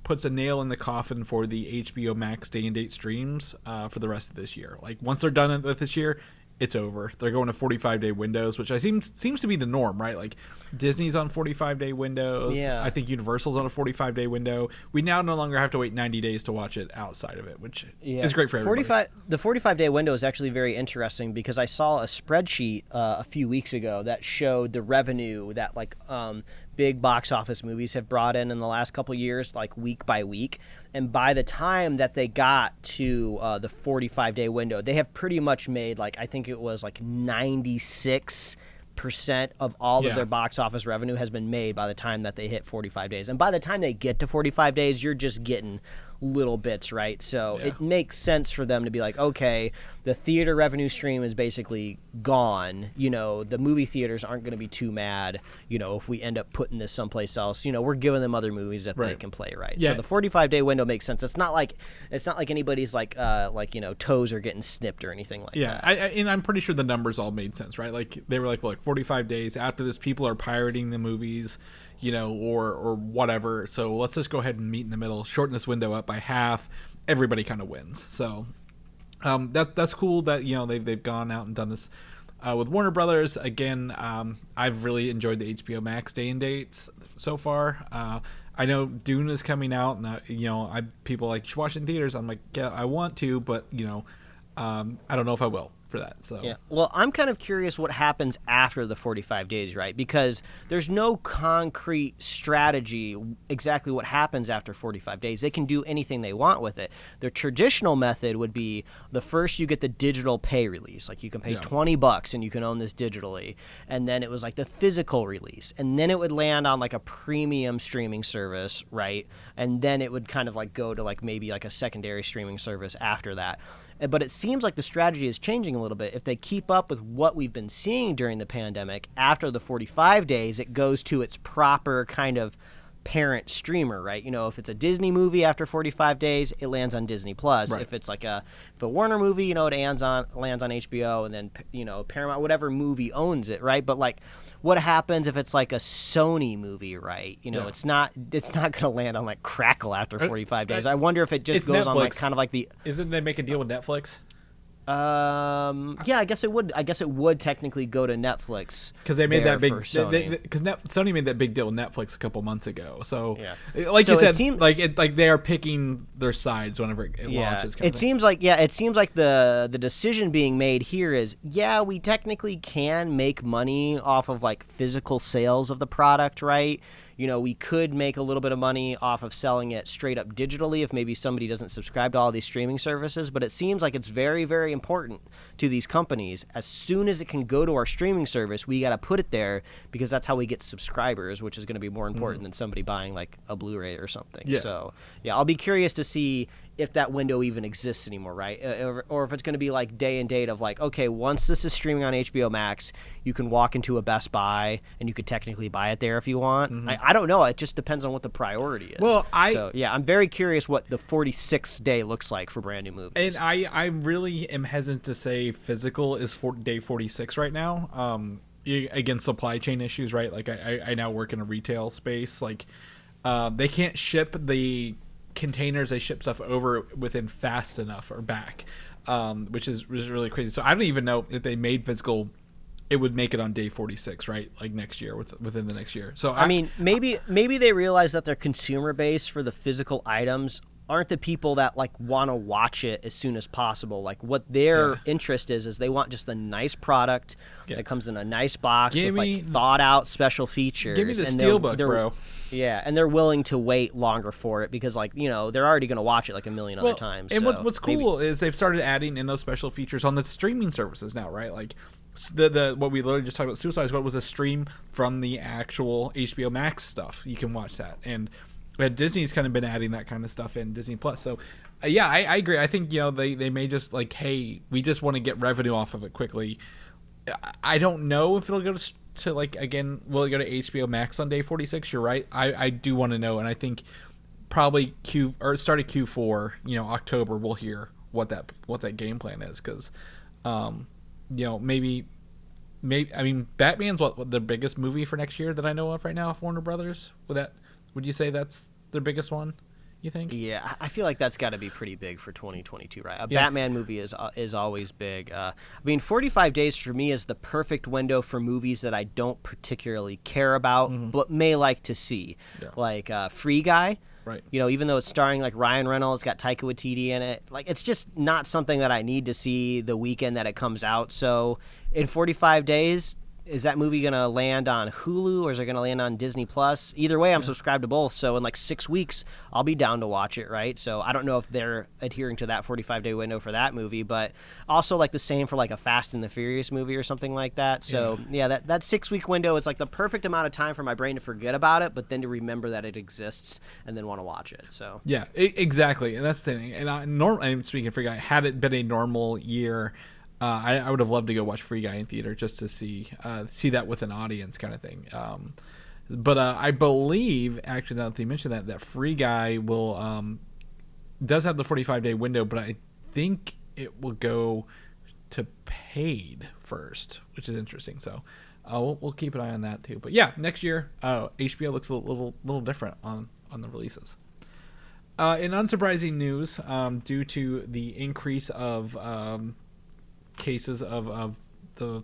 puts a nail in the coffin for the HBO Max day and date streams for the rest of this year. Like, once they're done with this year, it's over. They're going to 45-day windows, which seems to be the norm, right? Like, Disney's on 45-day windows. Yeah. I think Universal's on a 45-day window. We now no longer have to wait 90 days to watch it outside of it, which is great for everybody. The 45-day window is actually very interesting because I saw a spreadsheet a few weeks ago that showed the revenue that big box office movies have brought in the last couple years, like week by week. And by the time that they got to the 45-day window, they have pretty much made, I think it was 96% of all of their box office revenue has been made by the time that they hit 45 days. And by the time they get to 45 days, you're just getting little bits, right? So it makes sense for them to be like, okay, the theater revenue stream is basically gone. The movie theaters aren't going to be too mad, if we end up putting this someplace else. We're giving them other movies that they can play, right? Yeah. So the 45-day window makes sense. It's not like anybody's toes are getting snipped or anything like that. Yeah, and I'm pretty sure the numbers all made sense, right? Like, they were like, look, 45 days after this, people are pirating the movies, or whatever. So let's just go ahead and meet in the middle, shorten this window up by half. Everybody kind of wins. So that's cool that they've gone out and done this with Warner Brothers. Again, I've really enjoyed the HBO Max day and dates so far. I know Dune is coming out, and people like, you should watch it in theaters. I'm like, yeah, I want to, but I don't know if I will for that. So yeah, well, I'm kind of curious what happens after the 45 days, right? Because there's no concrete strategy exactly what happens after 45 days. They can do anything they want with it. Their traditional method would be the first you get the digital pay release, like you can pay $20 and you can own this digitally, and then it was like the physical release, and then it would land on like a premium streaming service, right? And then it would kind of like go to like maybe like a secondary streaming service after that. But it seems like the strategy is changing a little bit. If they keep up with what we've been seeing during the pandemic, after the 45 days, it goes to its proper kind of parent streamer, right? If it's a Disney movie after 45 days, it lands on Disney Plus. Right. If it's like a Warner movie, it lands on HBO, and then Paramount, whatever movie owns it, right? But like, what happens if it's like a Sony movie, right? It's not going to land on like Crackle after 45 days. I wonder if it just goes Netflix. On like kind of like the. Isn't they make a deal with Netflix? Yeah, I guess it would. I guess it would technically go to Netflix because they made that big. Sony. Because Sony made that big deal with Netflix a couple months ago. So, like you said, like they are picking their sides whenever it launches. It seems like the decision being made here is we technically can make money off of like physical sales of the product, right? We could make a little bit of money off of selling it straight up digitally if maybe somebody doesn't subscribe to all these streaming services. But it seems like it's very, very important to these companies. As soon as it can go to our streaming service, we got to put it there because that's how we get subscribers, which is going to be more important than somebody buying like a Blu-ray or something. Yeah. So, I'll be curious to see if that window even exists anymore, right? Or if it's going to be like day and date of like, okay, once this is streaming on HBO Max, you can walk into a Best Buy and you could technically buy it there if you want. Mm-hmm. I don't know. It just depends on what the priority is. Well, I'm very curious what the 46th day looks like for brand new movies. And I really am hesitant to say physical is day 46 right now. Again, supply chain issues, right? Like I now work in a retail space. Like they can't ship the containers they ship stuff over within fast enough or back, which is really crazy. So I don't even know if they made physical, it would make it on day 46, right? Like next year, within the next year. So I mean, maybe they realize that their consumer base for the physical items aren't the people that like want to watch it as soon as possible. Like what their interest is they want just a nice product that comes in a nice box with like thought out special features. Give me the steelbook, bro. Yeah, and they're willing to wait longer for it because, like, they're already going to watch it like a million other times. And what's cool is they've started adding in those special features on the streaming services now, right? Like the what we literally just talked about, Suicide Squad was a stream from the actual HBO Max stuff. You can watch that, and Disney's kind of been adding that kind of stuff in Disney Plus. So, yeah, I agree. I think they may just like, hey, we just want to get revenue off of it quickly. I don't know if it'll go to like, again, will it go to HBO Max on day 46? You're right. I do want to know, and I think probably start of Q4, October, we'll hear what that game plan is, because maybe I mean, Batman's what the biggest movie for next year that I know of right now of Warner Brothers. Would you say that's their biggest one, you think? Yeah, I feel like that's got to be pretty big for 2022, right? Batman movie is always big. I mean, 45 days for me is the perfect window for movies that I don't particularly care about, but may like to see. Yeah. Like Free Guy. Right. Even though it's starring like Ryan Reynolds, got Taika Waititi in it, like it's just not something that I need to see the weekend that it comes out. So in 45 days, is that movie going to land on Hulu or is it going to land on Disney Plus? Either way, I'm subscribed to both. So in like 6 weeks, I'll be down to watch it, right? So I don't know if they're adhering to that 45-day window for that movie, but also like the same for like a Fast and the Furious movie or something like that. So yeah, that 6-week window is like the perfect amount of time for my brain to forget about it, but then to remember that it exists and then want to watch it. So yeah, exactly. And that's the thing. And speaking of Free Guy, had it been a normal year, I would have loved to go watch Free Guy in theater just to see that with an audience kind of thing. But I believe, actually, now that you mentioned that Free Guy does have the 45-day window, but I think it will go to paid first, which is interesting. So we'll keep an eye on that too. But yeah, next year HBO looks a little different on the releases. In unsurprising news, due to the increase of cases of the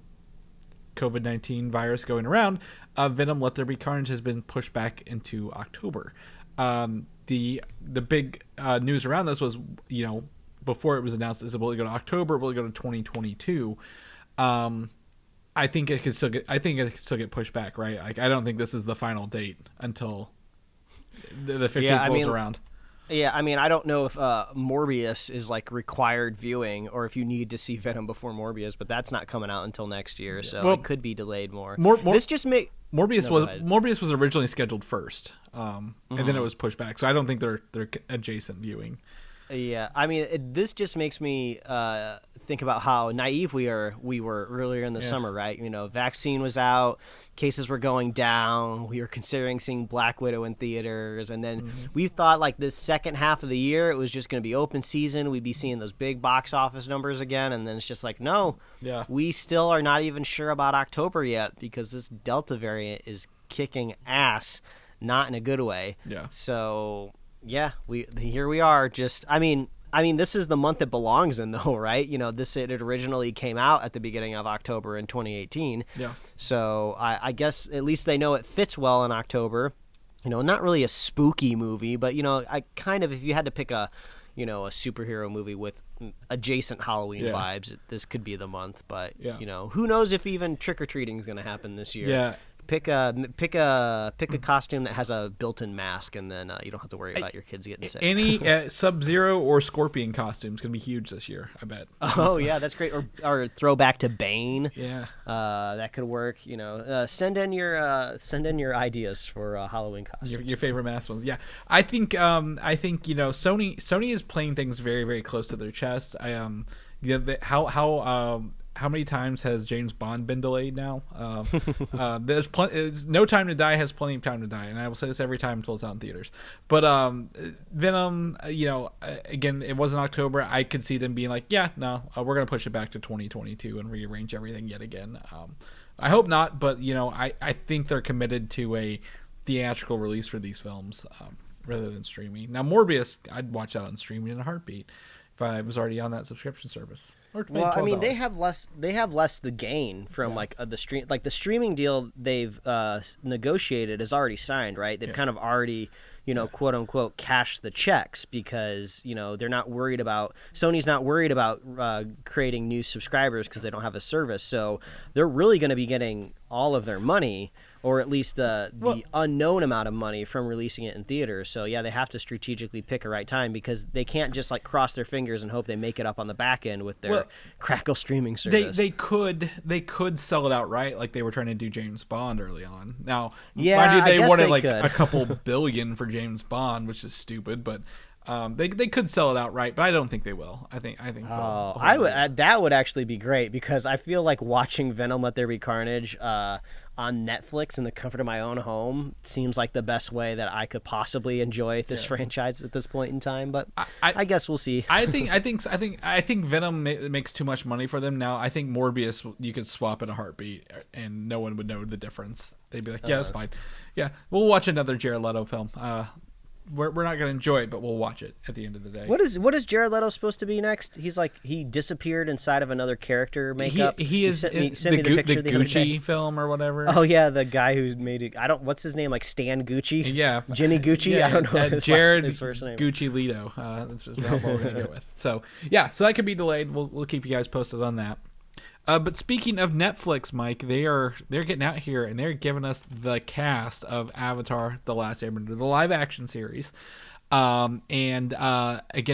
COVID-19 virus going around, Venom: Let There Be Carnage has been pushed back into October. The big news around this was, before it was announced, is it will it go to October? Will it go to 2022? I think it could still get pushed back, right? Like, I don't think this is the final date until the 15th rolls around. Yeah, I mean, I don't know if Morbius is like required viewing or if you need to see Venom before Morbius, but that's not coming out until next year, so it could be delayed more. Morbius was originally scheduled first, and then it was pushed back, so I don't think they're adjacent viewing. Yeah, I mean, this just makes me think about how naive we were earlier in the summer, right? Vaccine was out, cases were going down, we were considering seeing Black Widow in theaters, and then we thought like this second half of the year it was just going to be open season, we'd be seeing those big box office numbers again, and then it's just like, no, we still are not even sure about October yet because this Delta variant is kicking ass, not in a good way. Yeah. So yeah, here we are. Just, I mean, this is the month it belongs in, though, right? It originally came out at the beginning of October in 2018. Yeah. So I guess at least they know it fits well in October. Not really a spooky movie, but I kind of, if you had to pick a superhero movie with adjacent Halloween vibes, this could be the month. But who knows if even trick or treating is going to happen this year? Yeah. Pick a costume that has a built-in mask, and then you don't have to worry about your kids getting sick. Any Sub-Zero or Scorpion costumes going to be huge this year, I bet. Oh yeah, that's great. Or throwback to Bane. Yeah, that could work. Send in your ideas for Halloween costumes. Your favorite mask ones. Yeah, I think Sony is playing things very, very close to their chest. How many times has James Bond been delayed now? There's No Time to Die has plenty of time to die, and I will say this every time until it's out in theaters. But Venom, again, it was in October. I could see them being like, we're going to push it back to 2022 and rearrange everything yet again. I hope not, but I think they're committed to a theatrical release for these films rather than streaming. Now, Morbius, I'd watch that on streaming in a heartbeat if I was already on that subscription service. Well, I mean, they have less the gain from the stream, like the streaming deal they've negotiated is already signed, right? They've kind of already, quote unquote, cashed the checks because they're not worried about Sony's not worried about creating new subscribers because they don't have a service, so they're really going to be getting all of their money or at least the unknown amount of money from releasing it in theaters. So yeah, they have to strategically pick a right time because they can't just like cross their fingers and hope they make it up on the back end with their Crackle streaming service. They could sell it outright like they were trying to do James Bond early on. Now, yeah, mind you, they wanted like a couple billion for James Bond, which is stupid, but they could sell it outright, but I don't think they will. I think. That would actually be great because I feel like watching Venom: Let There Be Carnage on Netflix in the comfort of my own home seems like the best way that I could possibly enjoy this franchise at this point in time. But I guess we'll see. I think Venom makes too much money for them now. I think Morbius you could swap in a heartbeat and no one would know the difference. They'd be like, yeah, it's fine. Yeah, we'll watch another Jared Leto film. We're not going to enjoy it, but we'll watch it at the end of the day. What is Jared Leto supposed to be next? He's like he disappeared inside of another character makeup. He is sent me the picture the Gucci film or whatever. Oh yeah, the guy who made it. What's his name? Like Stan Gucci? Yeah, Jimmy Gucci. Yeah, I don't know his first name. Gucci Leto. That's just what we're going to go with. So yeah, so that could be delayed. We'll keep you guys posted on that. But speaking of Netflix, Mike, they're getting out here and they're giving us the cast of Avatar: The Last Airbender, the live action series. Again,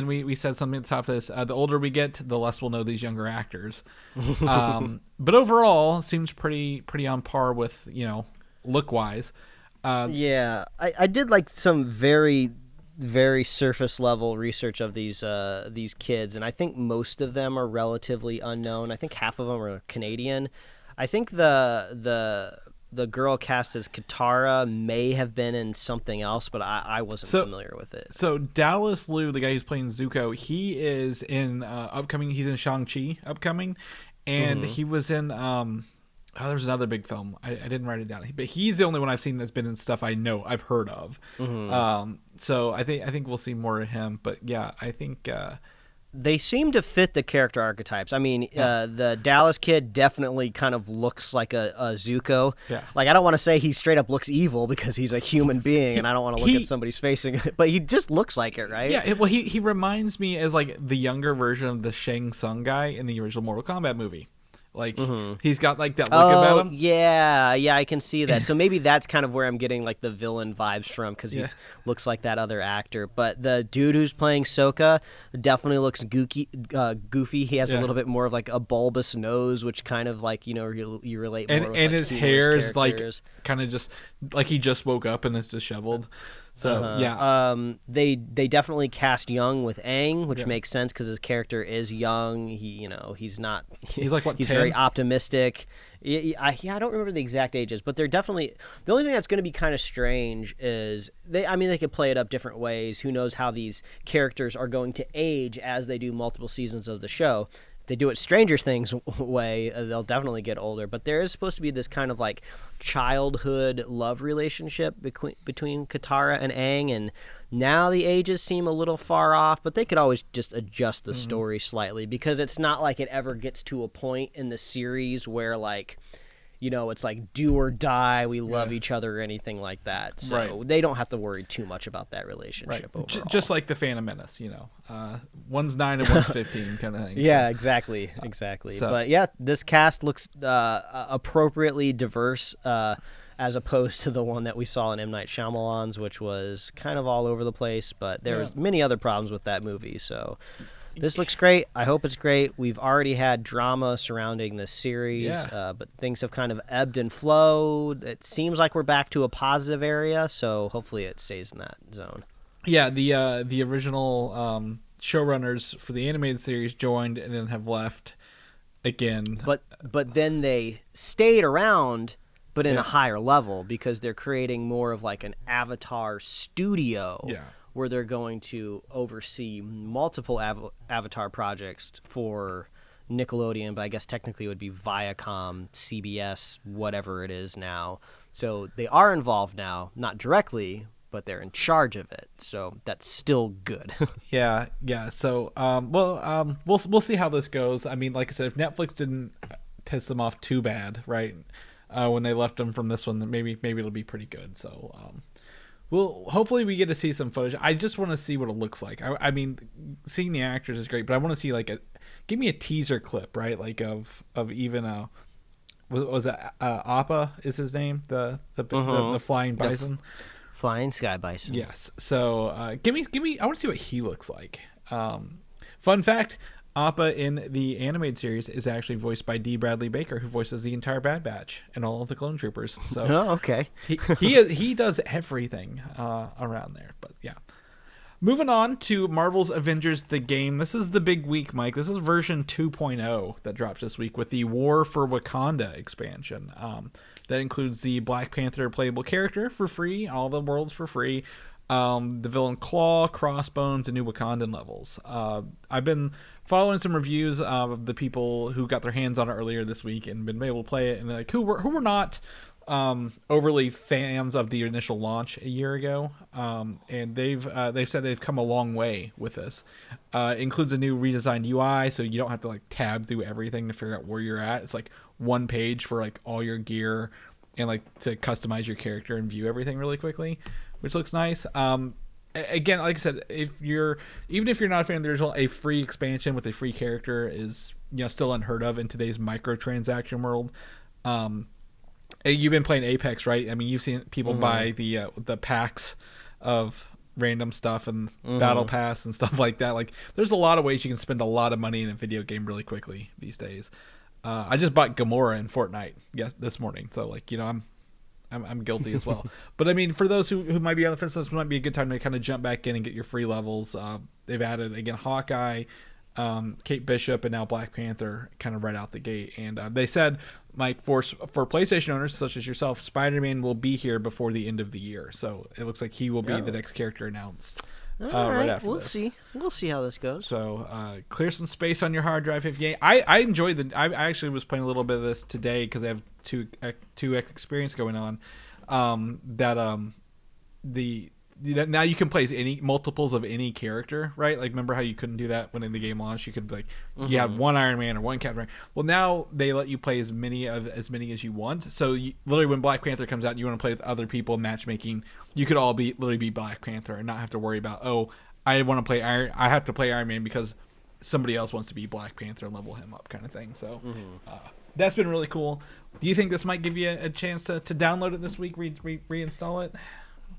we said something at the top of this. The older we get, the less we'll know these younger actors. But overall, seems pretty on par with look wise. Yeah, I did like some very very surface level research of these kids, and I think most of them are relatively unknown. I think half of them are Canadian. I think the girl cast as Katara may have been in something else, but I wasn't familiar with it. So Dallas Liu, the guy who's playing Zuko, he is in upcoming. He's in Shang-Chi upcoming, and he was in there's another big film. I didn't write it down, but he's the only one I've seen that's been in stuff I've heard of. So I think we'll see more of him. But yeah, I think they seem to fit the character archetypes. I mean, the Dallas kid definitely kind of looks like a Zuko. Yeah. Like I don't want to say he straight up looks evil because he's a human being, and I don't want to look at somebody's face, but he just looks like it, right? Yeah. Well, he reminds me as like the younger version of the Shang Tsung guy in the original Mortal Kombat movie. Like he's got like that look about him. Yeah, I can see that. So maybe that's kind of where I'm getting like the villain vibes from because he looks like that other actor. But the dude who's playing Sokka definitely looks goofy. He has a little bit more of like a bulbous nose, which kind of like you relate more. And his hair is like kind of just like he just woke up and it's disheveled. So they definitely cast young with Aang, which makes sense because his character is young. He's not. He's like what? He's 10? Very optimistic. I don't remember the exact ages, but they're definitely the only thing that's going to be kind of strange is they could play it up different ways. Who knows how these characters are going to age as they do multiple seasons of the show. If they do it Stranger Things way, they'll definitely get older. But there is supposed to be this kind of like childhood love relationship between Katara and Aang, and now the ages seem a little far off, but they could always just adjust the story slightly because it's not like it ever gets to a point in the series where like, it's like do or die, we love each other or anything like that. So they don't have to worry too much about that relationship overall. Just like the Phantom Menace, one's 9 and one's 15 kind of thing. Yeah, exactly. So. But yeah, this cast looks appropriately diverse as opposed to the one that we saw in M. Night Shyamalan's, which was kind of all over the place. But there was many other problems with that movie, so... This looks great. I hope it's great. We've already had drama surrounding this series, but things have kind of ebbed and flowed. It seems like we're back to a positive area, so hopefully it stays in that zone. Yeah, the original showrunners for the animated series joined and then have left again. But then they stayed around, but in a higher level because they're creating more of like an Avatar studio. Yeah. Where they're going to oversee multiple Avatar projects for Nickelodeon, but I guess technically it would be Viacom, CBS, whatever it is now. So they are involved now, not directly, but they're in charge of it. So that's still good. Yeah. So, we'll see how this goes. I mean, like I said, if Netflix didn't piss them off too bad, right, when they left them from this one, then maybe it'll be pretty good. So, well, hopefully we get to see some footage. I just want to see what it looks like. I mean, seeing the actors is great, but I want to see give me a teaser clip, right? Like of even was it Appa is his name, the flying bison, flying sky bison. Yes. So give me. I want to see what he looks like. Fun fact: Appa in the animated series is actually voiced by D. Bradley Baker, who voices the entire Bad Batch and all of the Clone Troopers. So okay. he does everything around there. But yeah. Moving on to Marvel's Avengers the game. This is the big week, Mike. This is version 2.0 that drops this week with the War for Wakanda expansion. That includes the Black Panther playable character for free, all the worlds for free, the villain Klaue, Crossbones, and new Wakandan levels. I've been following some reviews of the people who got their hands on it earlier this week and been able to play it, and like who were not overly fans of the initial launch a year ago, and they've said they've come a long way with this. It includes a new redesigned UI, so you don't have to like tab through everything to figure out where you're at. It's like one page for like all your gear and like to customize your character and view everything really quickly, which looks nice. Again, like I said, even if you're not a fan of the original, a free expansion with a free character is still unheard of in today's microtransaction world. You've been playing Apex, right? I mean, you've seen people buy the packs of random stuff and battle pass and stuff like that. Like, there's a lot of ways you can spend a lot of money in a video game really quickly these days. I just bought Gamora in Fortnite this morning, so like I'm guilty as well. But I mean, for those who might be on the fence, this might be a good time to kind of jump back in and get your free levels. They've added again Hawkeye, Kate Bishop, and now Black Panther kind of right out the gate. And they said, Mike, for PlayStation owners such as yourself, Spider-Man will be here before the end of the year. So it looks like he will be the next character announced. Right after we'll this. see. We'll see how this goes. So clear some space on your hard drive if you. I enjoyed I actually was playing a little bit of this today because I have 2x experience going on. Now you can place any multiples of any character, right? Like, remember how you couldn't do that when in the game launched? You could you had one Iron Man or one Captain America. Well, now they let you play as many as you want. So literally, when Black Panther comes out, and you want to play with other people, matchmaking. You could all literally be Black Panther and not have to worry about I want to play I have to play Iron Man because somebody else wants to be Black Panther and level him up, kind of thing. So that's been really cool. Do you think this might give you a chance to download it this week, reinstall it?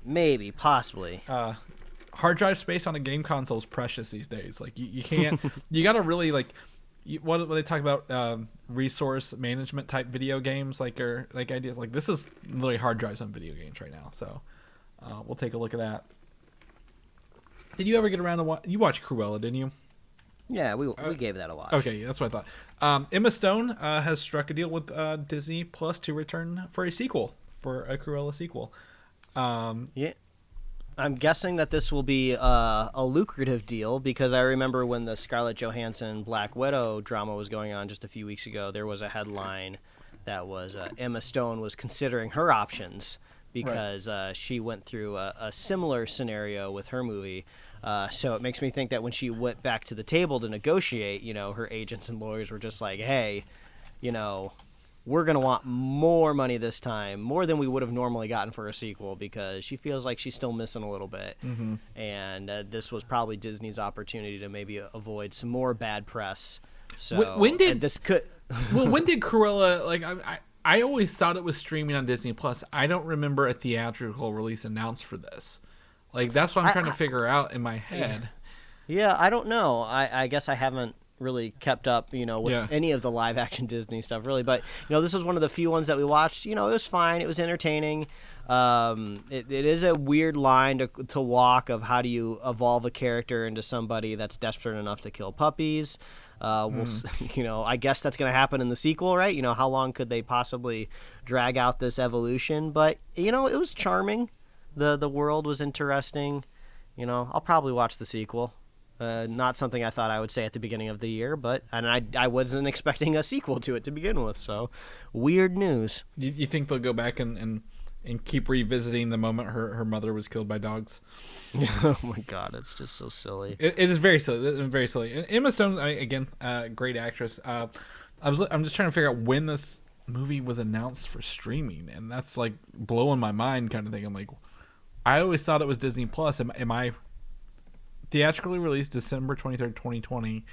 Maybe, possibly. Hard drive space on a game console is precious these days. Like you can't. You got to really what they talk about resource management type video games or ideas like this is literally hard drives on video games right now. So we'll take a look at that. Did you ever get around to you watched Cruella, didn't you? Yeah, we gave that a watch. Okay, that's what I thought. Emma Stone has struck a deal with Disney Plus to return for a sequel, for a Cruella sequel. Yeah, I'm guessing that this will be a lucrative deal because I remember when the Scarlett Johansson Black Widow drama was going on just a few weeks ago, there was a headline that was Emma Stone was considering her options because she went through a similar scenario with her movie. So it makes me think that when she went back to the table to negotiate, her agents and lawyers were just like, hey, we're going to want more money this time, more than we would have normally gotten for a sequel because she feels like she's still missing a little bit. Mm-hmm. And this was probably Disney's opportunity to maybe avoid some more bad press. So when did Cruella, I always thought it was streaming on Disney Plus. I don't remember a theatrical release announced for this. That's what I'm trying to figure out in my head. Yeah, I don't know. I guess I haven't really kept up, with any of the live action Disney stuff, really. But this was one of the few ones that we watched. It was fine. It was entertaining. It is a weird line to walk of how do you evolve a character into somebody that's desperate enough to kill puppies. I guess that's going to happen in the sequel, right? How long could they possibly drag out this evolution? But it was charming. The world was interesting. I'll probably watch the sequel. Not something I thought I would say at the beginning of the year, I wasn't expecting a sequel to it to begin with. So, weird news. You think they'll go back and keep revisiting the moment her mother was killed by dogs? Oh my God, it's just so silly. It is very silly. It's very silly. And Emma Stone, again, great actress. I'm just trying to figure out when this movie was announced for streaming, and that's blowing my mind, kind of thing. I'm like, I always thought it was Disney Plus. Am I? Theatrically released December 23rd, 2020,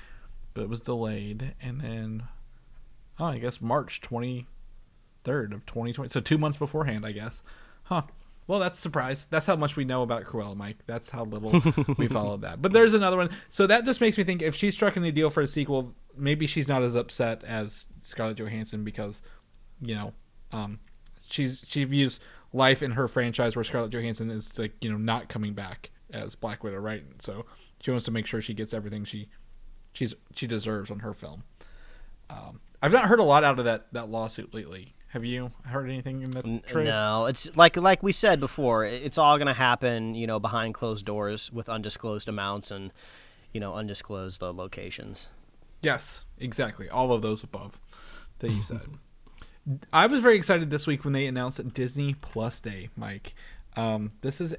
but it was delayed. And then, I guess March 2021. 3rd of 2020. So 2 months beforehand, I guess. Huh. Well, that's a surprise. That's how much we know about Cruella, Mike. That's how little we followed that. But there's another one. So that just makes me think if she's striking a deal for a sequel, maybe she's not as upset as Scarlett Johansson because, she views life in her franchise where Scarlett Johansson is like, not coming back as Black Widow, right? So she wants to make sure she gets everything she deserves on her film. I've not heard a lot out of that lawsuit lately. Have you heard anything in the trade? No, it's like we said before. It's all going to happen, behind closed doors with undisclosed amounts and, undisclosed locations. Yes, exactly. All of those above that you said. I was very excited this week when they announced Disney Plus Day, Mike. This is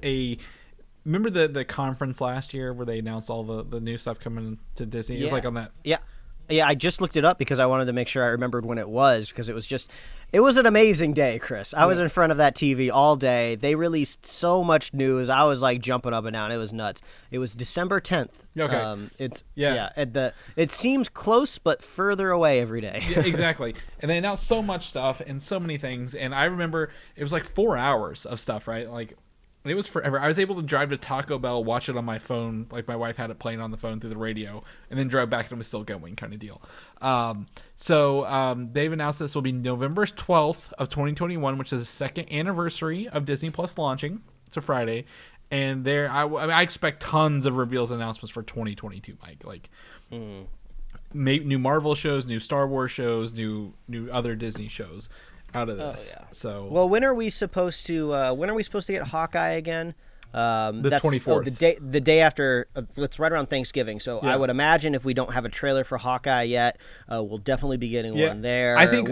remember the conference last year where they announced all the new stuff coming to Disney? Yeah. It was like on that. Yeah, I just looked it up because I wanted to make sure I remembered when it was because it was an amazing day, Chris. I was in front of that TV all day. They released so much news. I was like jumping up and down. It was nuts. It was December 10th. Okay. It seems close but further away every day. Yeah, exactly. And they announced so much stuff and so many things. And I remember it was like 4 hours of stuff, right? Like it was forever. I was able to drive to Taco Bell, watch it on my phone, like my wife had it playing on the phone through the radio, and then drove back and it was still going, kind of deal. So they've announced this will be November 12th of 2021, which is the second anniversary of Disney Plus launching. It's a Friday, and I expect tons of reveals and announcements for 2022, Mike. Like new Marvel shows, new Star Wars shows, new other Disney shows out of this. Oh, yeah. So when are we supposed to get Hawkeye again? The 24th. The day after. It's right around Thanksgiving. So yeah. I would imagine if we don't have a trailer for Hawkeye yet, we'll definitely be getting one there. I think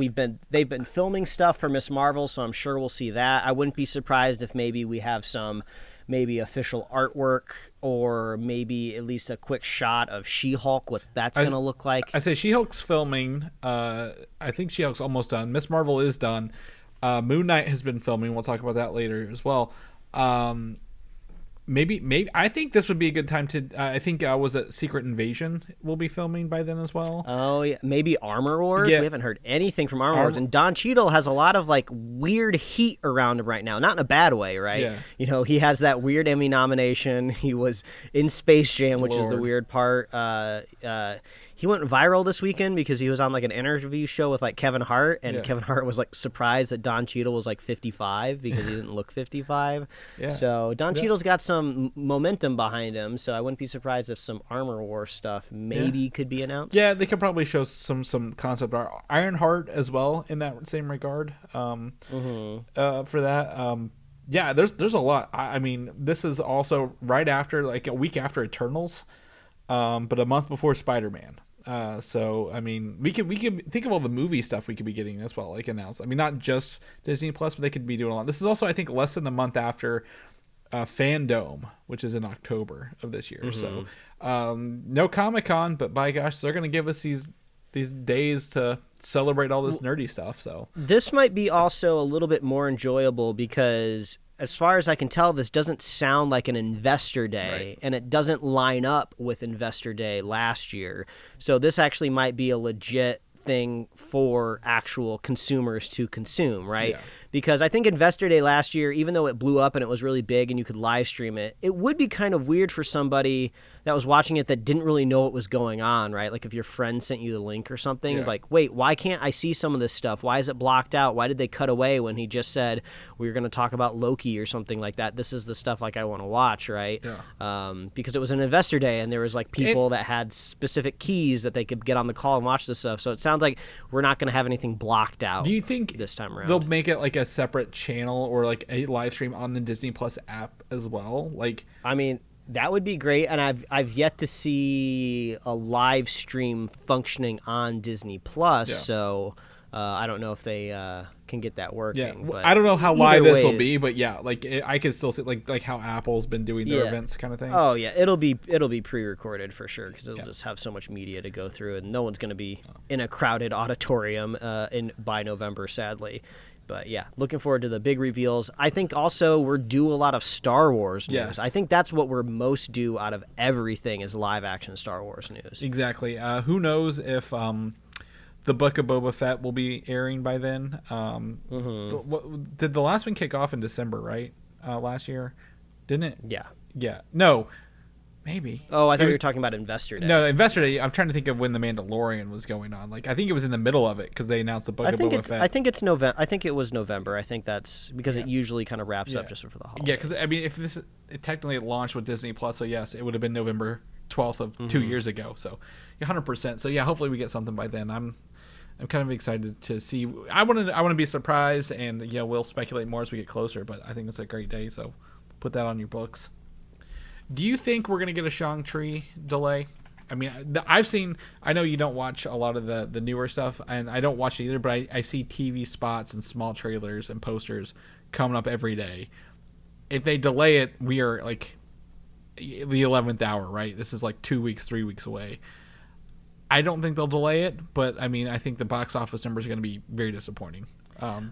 they've been filming stuff for Ms. Marvel, so I'm sure we'll see that. I wouldn't be surprised if maybe we have some official artwork or maybe at least a quick shot of She-Hulk, what that's going to look like. I say She-Hulk's filming. I think She-Hulk's almost done. Ms. Marvel is done. Moon Knight has been filming. We'll talk about that later as well. Maybe I think this would be a good time to. I think was it Secret Invasion will be filming by then as well. Oh yeah, maybe Armor Wars. Yeah. We haven't heard anything from Armor Wars, and Don Cheadle has a lot of like weird heat around him right now. Not in a bad way, right? Yeah. He has that weird Emmy nomination. He was in Space Jam, which is the weird part. He went viral this weekend because he was on like an interview show with like Kevin Hart, and Kevin Hart was like surprised that Don Cheadle was like 55 because he didn't look 55. Yeah. So Don Cheadle's got some momentum behind him, so I wouldn't be surprised if some Armor War stuff maybe could be announced. Yeah, they could probably show some concept art. Ironheart as well in that same regard. For that. Yeah, there's a lot. I mean, this is also right after, like a week after Eternals, but a month before Spider-Man. So I mean, we could think of all the movie stuff we could be getting as well, like announced. I mean, not just Disney Plus, but they could be doing a lot. This is also, I think, less than a month after Fandom, which is in October of this year. So no Comic-Con, but by gosh, they're gonna give us these days to celebrate all this nerdy stuff. So this might be also a little bit more enjoyable because, as far as I can tell, this doesn't sound like an Investor Day, and it doesn't line up with Investor Day last year. So this actually might be a legit thing for actual consumers to consume, right? Yeah. Because I think Investor Day last year, even though it blew up and it was really big and you could live stream it, it would be kind of weird for somebody that was watching it that didn't really know what was going on, right? Like if your friend sent you the link or something, like, wait, why can't I see some of this stuff? Why is it blocked out? Why did they cut away when he just said we were going to talk about Loki or something like that? This is the stuff like I want to watch, right? Yeah. Because it was an Investor Day and there was like people that had specific keys that they could get on the call and watch this stuff. So it sounds like we're not going to have anything blocked out. Do you think this time around they'll make it like a separate channel or like a live stream on the Disney Plus app as well? Like, I mean, that would be great, and I've yet to see a live stream functioning on Disney Plus, so I don't know if they can get that working. Yeah, but I don't know how live this will way, be, but yeah, like I could still see like how Apple's been doing their events, kind of thing. Oh yeah, it'll be pre-recorded for sure because it'll just have so much media to go through, and no one's going to be in a crowded auditorium by November, sadly. But yeah, looking forward to the big reveals. I think also we're due a lot of Star Wars news. Yes. I think that's what we're most due out of everything is live action Star Wars news. Exactly. Who knows if the Book of Boba Fett will be airing by then. Did the last one kick off in December, right? Last year, didn't it? Yeah. Yeah. No. Maybe. Oh, I thought you were talking about Investor Day. No, Investor Day. I'm trying to think of when The Mandalorian was going on. Like, I think it was in the middle of it because they announced the Book of Boba Fett. I think it's November. I think it was November. I think that's because it usually kind of wraps up just for the holidays. Yeah, because I mean, if it technically launched with Disney Plus, so yes, it would have been November 12th of 2 years ago. So, 100%. So yeah, hopefully we get something by then. I'm kind of excited to see. I want to be surprised, and we'll speculate more as we get closer. But I think it's a great day, so put that on your books. Do you think we're going to get a Shang-Chi delay? I mean, I know you don't watch a lot of the newer stuff, and I don't watch it either, but I see TV spots and small trailers and posters coming up every day. If they delay it, we are like the 11th hour, right? This is like 2 weeks, 3 weeks away. I don't think they'll delay it, but I mean, I think the box office numbers are going to be very disappointing.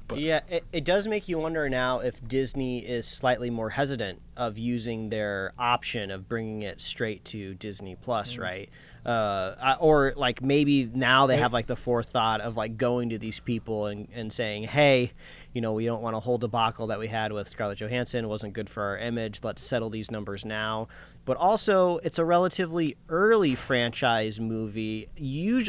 But yeah, it does make you wonder now if Disney is slightly more hesitant of using their option of bringing it straight to Disney Plus, right? Or like maybe now they have like the forethought of like going to these people and saying, hey, we don't want a whole debacle that we had with Scarlett Johansson. It wasn't good for our image. Let's settle these numbers now. But also, it's a relatively early franchise movie.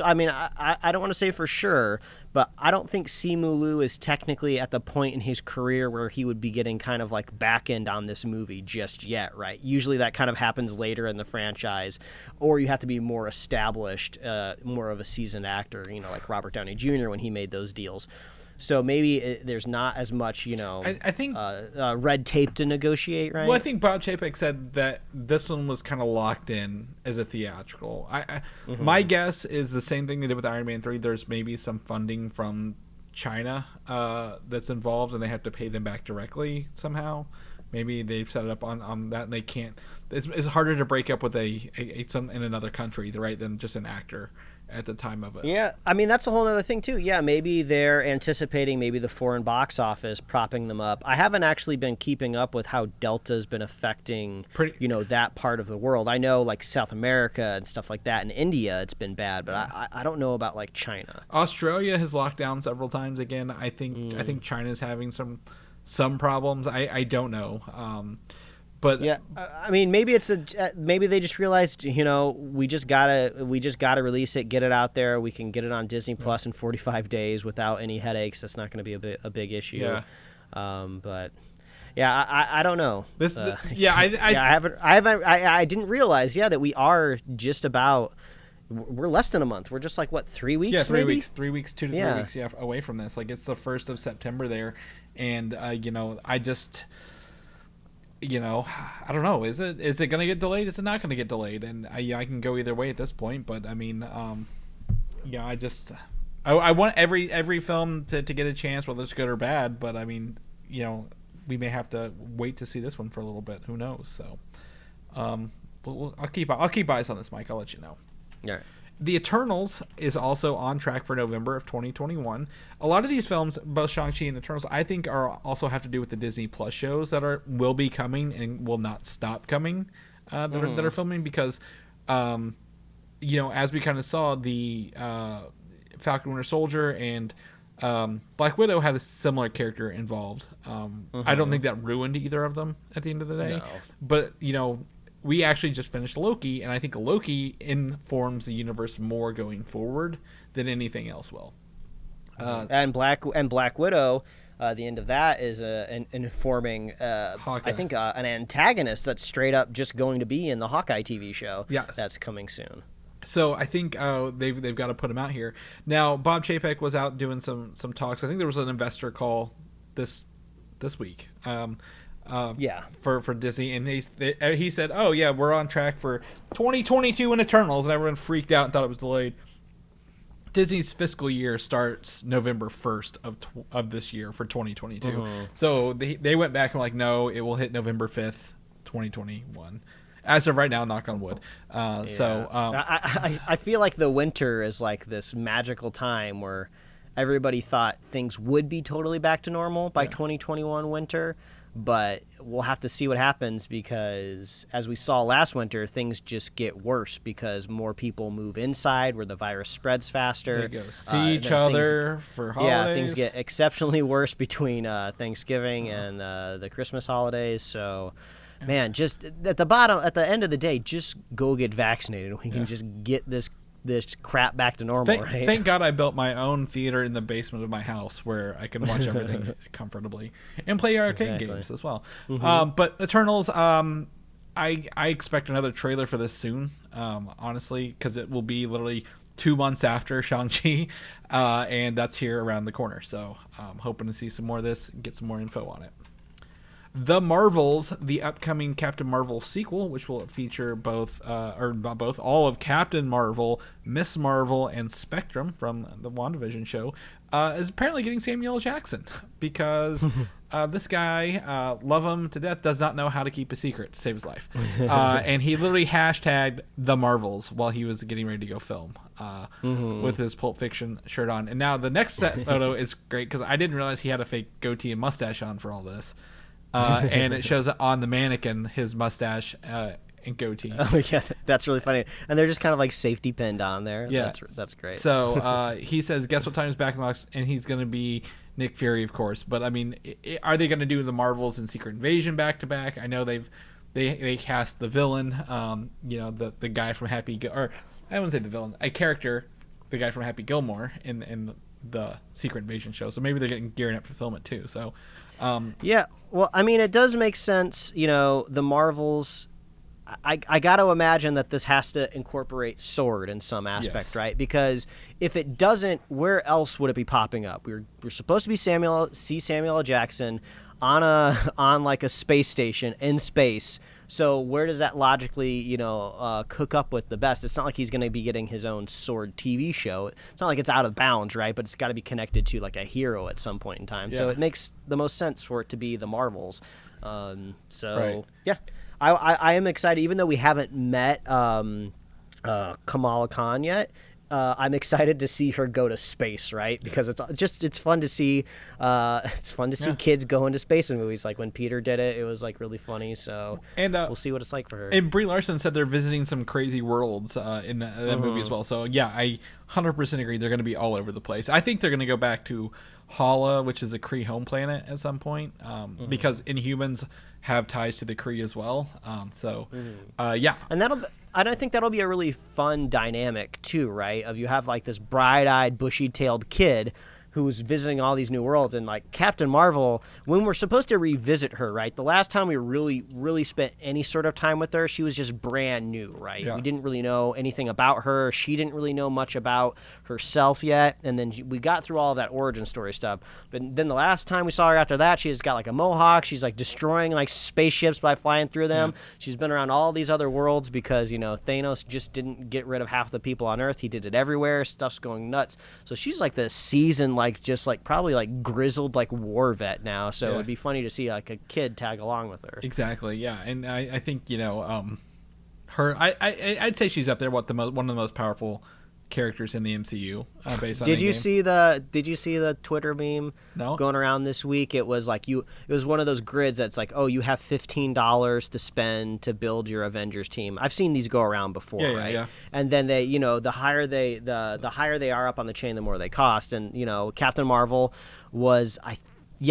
I mean, I don't want to say for sure, but I don't think Simu Liu is technically at the point in his career where he would be getting kind of like back end on this movie just yet, right? Usually that kind of happens later in the franchise, or you have to be more established, more of a seasoned actor, like Robert Downey Jr. when he made those deals. So maybe there's not as much, I think red tape to negotiate, right? Well, I think Bob Chapek said that this one was kind of locked in as a theatrical. My guess is the same thing they did with Iron Man 3. There's maybe some funding from China that's involved, and they have to pay them back directly somehow. Maybe they've set it up on that, and they can't. It's harder to break up with some in another country, right, than just an actor at the time of it. Yeah, I mean, that's a whole other thing, too. Yeah, maybe they're anticipating maybe the foreign box office propping them up. I haven't actually been keeping up with how Delta's been affecting, that part of the world. I know, like, South America and stuff like that. In India, it's been bad, but I don't know about, like, China. Australia has locked down several times again. I think China's having some problems. I don't know. But yeah, I mean, maybe maybe they just realized, we just gotta release it, get it out there. We can get it on Disney Plus in 45 days without any headaches. That's not going to be a big issue. Yeah. But yeah, I don't know. I didn't realize that we are just about. We're less than a month. We're just like 3 weeks. Yeah, 3 maybe? weeks, 3 weeks, 2 to 3 weeks. Yeah, away from this. Like it's the 1st of September there, and I just. I don't know. Is it going to get delayed? Is it not going to get delayed? And I can go either way at this point. But I mean, I want every film to get a chance, whether it's good or bad. But I mean, we may have to wait to see this one for a little bit. Who knows? So, I'll keep eyes on this, Mike. I'll let you know. All right. The Eternals is also on track for November of 2021. A lot of these films, both Shang-Chi and Eternals, I think also have to do with the Disney Plus shows that will be coming and will not stop coming that are filming because, as we kind of saw, the Falcon Winter Soldier and Black Widow had a similar character involved. I don't think that ruined either of them at the end of the day. No. But, we actually just finished Loki, and I think Loki informs the universe more going forward than anything else will. And Black Widow, the end of that is informing, Hawkeye. I think, an antagonist that's straight up just going to be in the Hawkeye TV show. Yes. That's coming soon. So I think they've got to put him out here. Now, Bob Chapek was out doing some talks. I think there was an investor call this week. For Disney, and he said, "Oh yeah, we're on track for 2022 in Eternals," and everyone freaked out and thought it was delayed. Disney's fiscal year starts November 1st of this year for 2022, so they went back and were like, "No, it will hit November 5th, 2021." As of right now, knock on wood. So I feel like the winter is like this magical time where everybody thought things would be totally back to normal by 2021 winter. but we'll have to see what happens because, as we saw last winter, things just get worse because more people move inside where the virus spreads faster. They go see each other for holidays. Yeah, things get exceptionally worse between Thanksgiving and the Christmas holidays. So, man, just at the end of the day, just go get vaccinated. We can just get this crap back to normal, right? Thank God I built my own theater in the basement of my house where I can watch everything comfortably and play arcade games as well. But Eternals, I expect another trailer for this soon, honestly, because it will be literally 2 months after Shang-Chi, and that's here around the corner. So I'm hoping to see some more of this and get some more info on it. The Marvels, the upcoming Captain Marvel sequel, which will feature all of Captain Marvel, Miss Marvel, and Spectrum from the WandaVision show, is apparently getting Samuel L. Jackson because this guy, love him to death, does not know how to keep a secret to save his life. And he literally hashtagged the Marvels while he was getting ready to go film with his Pulp Fiction shirt on. And now the next set photo is great because I didn't realize he had a fake goatee and mustache on for all this. And it shows on the mannequin his mustache and goatee. Oh yeah, that's really funny. And they're just kind of like safety pinned on there. Yeah, that's great. So he says, "Guess what time is back in the box?" And he's going to be Nick Fury, of course. But I mean, are they going to do the Marvels and Secret Invasion back to back? I know they cast the villain, the guy from or I wouldn't say the villain, a character, the guy from Happy Gilmore in the Secret Invasion show. So maybe they're gearing up to film it too. So. Yeah, well, I mean, it does make sense. The Marvels, I got to imagine that this has to incorporate Sword in some aspect, right? Because if it doesn't, where else would it be popping up? We're supposed to be Samuel L. Jackson on like a space station in space. So where does that logically, cook up with the best? It's not like he's going to be getting his own Sword TV show. It's not like it's out of bounds, right? But it's got to be connected to like a hero at some point in time. Yeah. So it makes the most sense for it to be the Marvels. Yeah, I am excited, even though we haven't met Kamala Khan yet. I'm excited to see her go to space, right? Because it's fun to see. Kids go into space in movies. Like when Peter did it, it was like really funny. So we'll see what it's like for her. And Brie Larson said they're visiting some crazy worlds in that movie as well. So yeah, I 100% agree. They're going to be all over the place. I think they're going to go back to Hala, which is a Kree home planet at some point, because Inhumans have ties to the Kree as well. Yeah, and I think that'll be a really fun dynamic too, right? Of you have like this bright-eyed, bushy-tailed kid who's visiting all these new worlds, and like Captain Marvel, when we're supposed to revisit her, right? The last time we really spent any sort of time with her, she was just brand new, right? Yeah. We didn't really know anything about her. She didn't really know much about herself yet, and then we got through all of that origin story stuff. But then the last time we saw her after that, she's got like a mohawk. She's like destroying like spaceships by flying through them. Yeah. She's been around all these other worlds because Thanos just didn't get rid of half the people on Earth. He did it everywhere. Stuff's going nuts. So she's like the seasoned probably grizzled war vet now, so it'd be funny to see like a kid tag along with her. Exactly, yeah. And I think her I'd say she's up there one of the most powerful characters in the MCU based on Did you see the Twitter meme going around this week? It was like it was one of those grids that's like, oh, you have $15 to spend to build your Avengers team. I've seen these go around before, right? Yeah. And then they, the higher they are up on the chain, the more they cost. And Captain Marvel was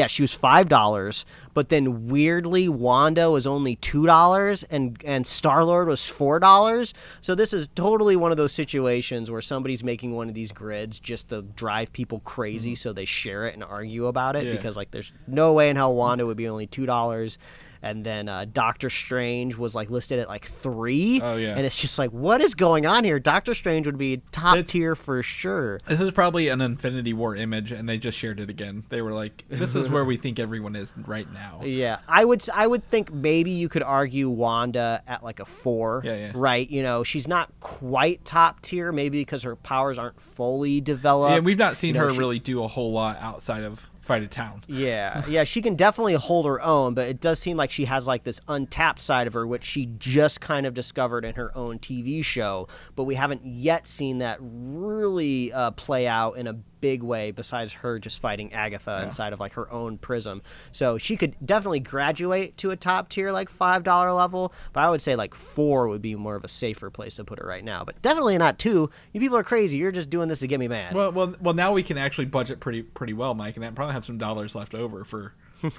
she was $5, but then weirdly Wanda was only $2 and Star-Lord was $4. So this is totally one of those situations where somebody's making one of these grids just to drive people crazy, so they share it and argue about it because there's no way in hell Wanda would be only $2. And then Doctor Strange was listed at $3. Oh, yeah. And it's just what is going on here? Doctor Strange would be top tier for sure. This is probably an Infinity War image, and they just shared it again. They were like, this is where we think everyone is right now. Yeah. I would think maybe you could argue Wanda at a 4. Yeah. Right? She's not quite top tier, maybe because her powers aren't fully developed. Yeah, we've not seen her really do a whole lot outside of fight a town. Yeah, she can definitely hold her own, but it does seem like she has this untapped side of her, which she just kind of discovered in her own TV show, but we haven't yet seen that really play out in a big way besides her just fighting Agatha inside of like her own prism. So she could definitely graduate to a top tier like $5 level, but I would say like 4 would be more of a safer place to put her right now. But definitely not 2. You people are crazy. You're just doing this to get me mad. Well, now we can actually budget pretty well, Mike, and probably have some dollars left over for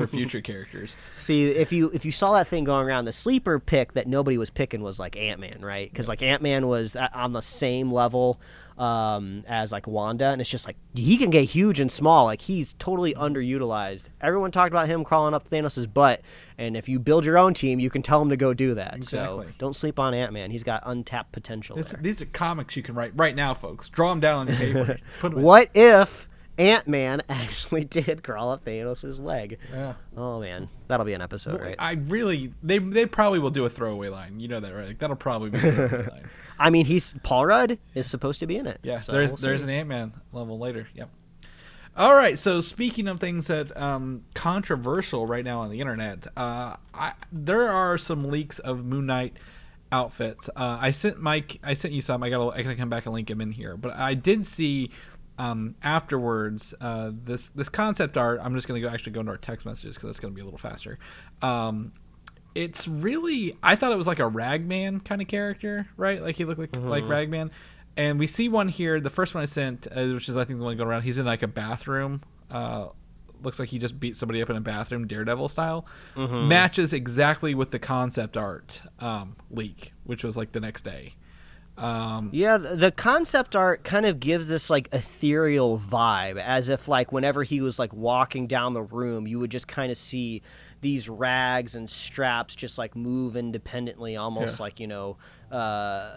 future characters. See, if you saw that thing going around, the sleeper pick that nobody was picking was like Ant-Man, right? Because like Ant-Man was on the same level as like Wanda, and it's just like he can get huge and small. Like he's totally underutilized. Everyone talked about him crawling up Thanos' butt, and if you build your own team, you can tell him to go do that. Exactly. So don't sleep on Ant-Man. He's got untapped potential. These are comics you can write right now, folks. Draw them down on your paper. Put 'em in. What if Ant-Man actually did crawl up Thanos' leg? Yeah. Oh man, that'll be an episode, right? They probably will do a throwaway line. You know that, right? Like, that'll probably be a throwaway line. I mean, Paul Rudd is supposed to be in it. Yeah, so there's an Ant-Man level later. Yep. All right. So speaking of things that controversial right now on the internet, there are some leaks of Moon Knight outfits. I sent you some. I gotta come back and link them in here. But I did see afterwards this concept art. I'm just gonna go into our text messages because it's gonna be a little faster. It's really, I thought it was like a Ragman kind of character, right? Like he looked like Ragman. And we see one here. The first one I sent, which is I think the one going around. He's in like a bathroom. Looks like he just beat somebody up in a bathroom, Daredevil style. Matches exactly with the concept art leak, which was like the next day. Yeah, the concept art kind of gives this like ethereal vibe, as if like whenever he was like walking down the room, you would just kind of see these rags and straps just like move independently, almost like, you know,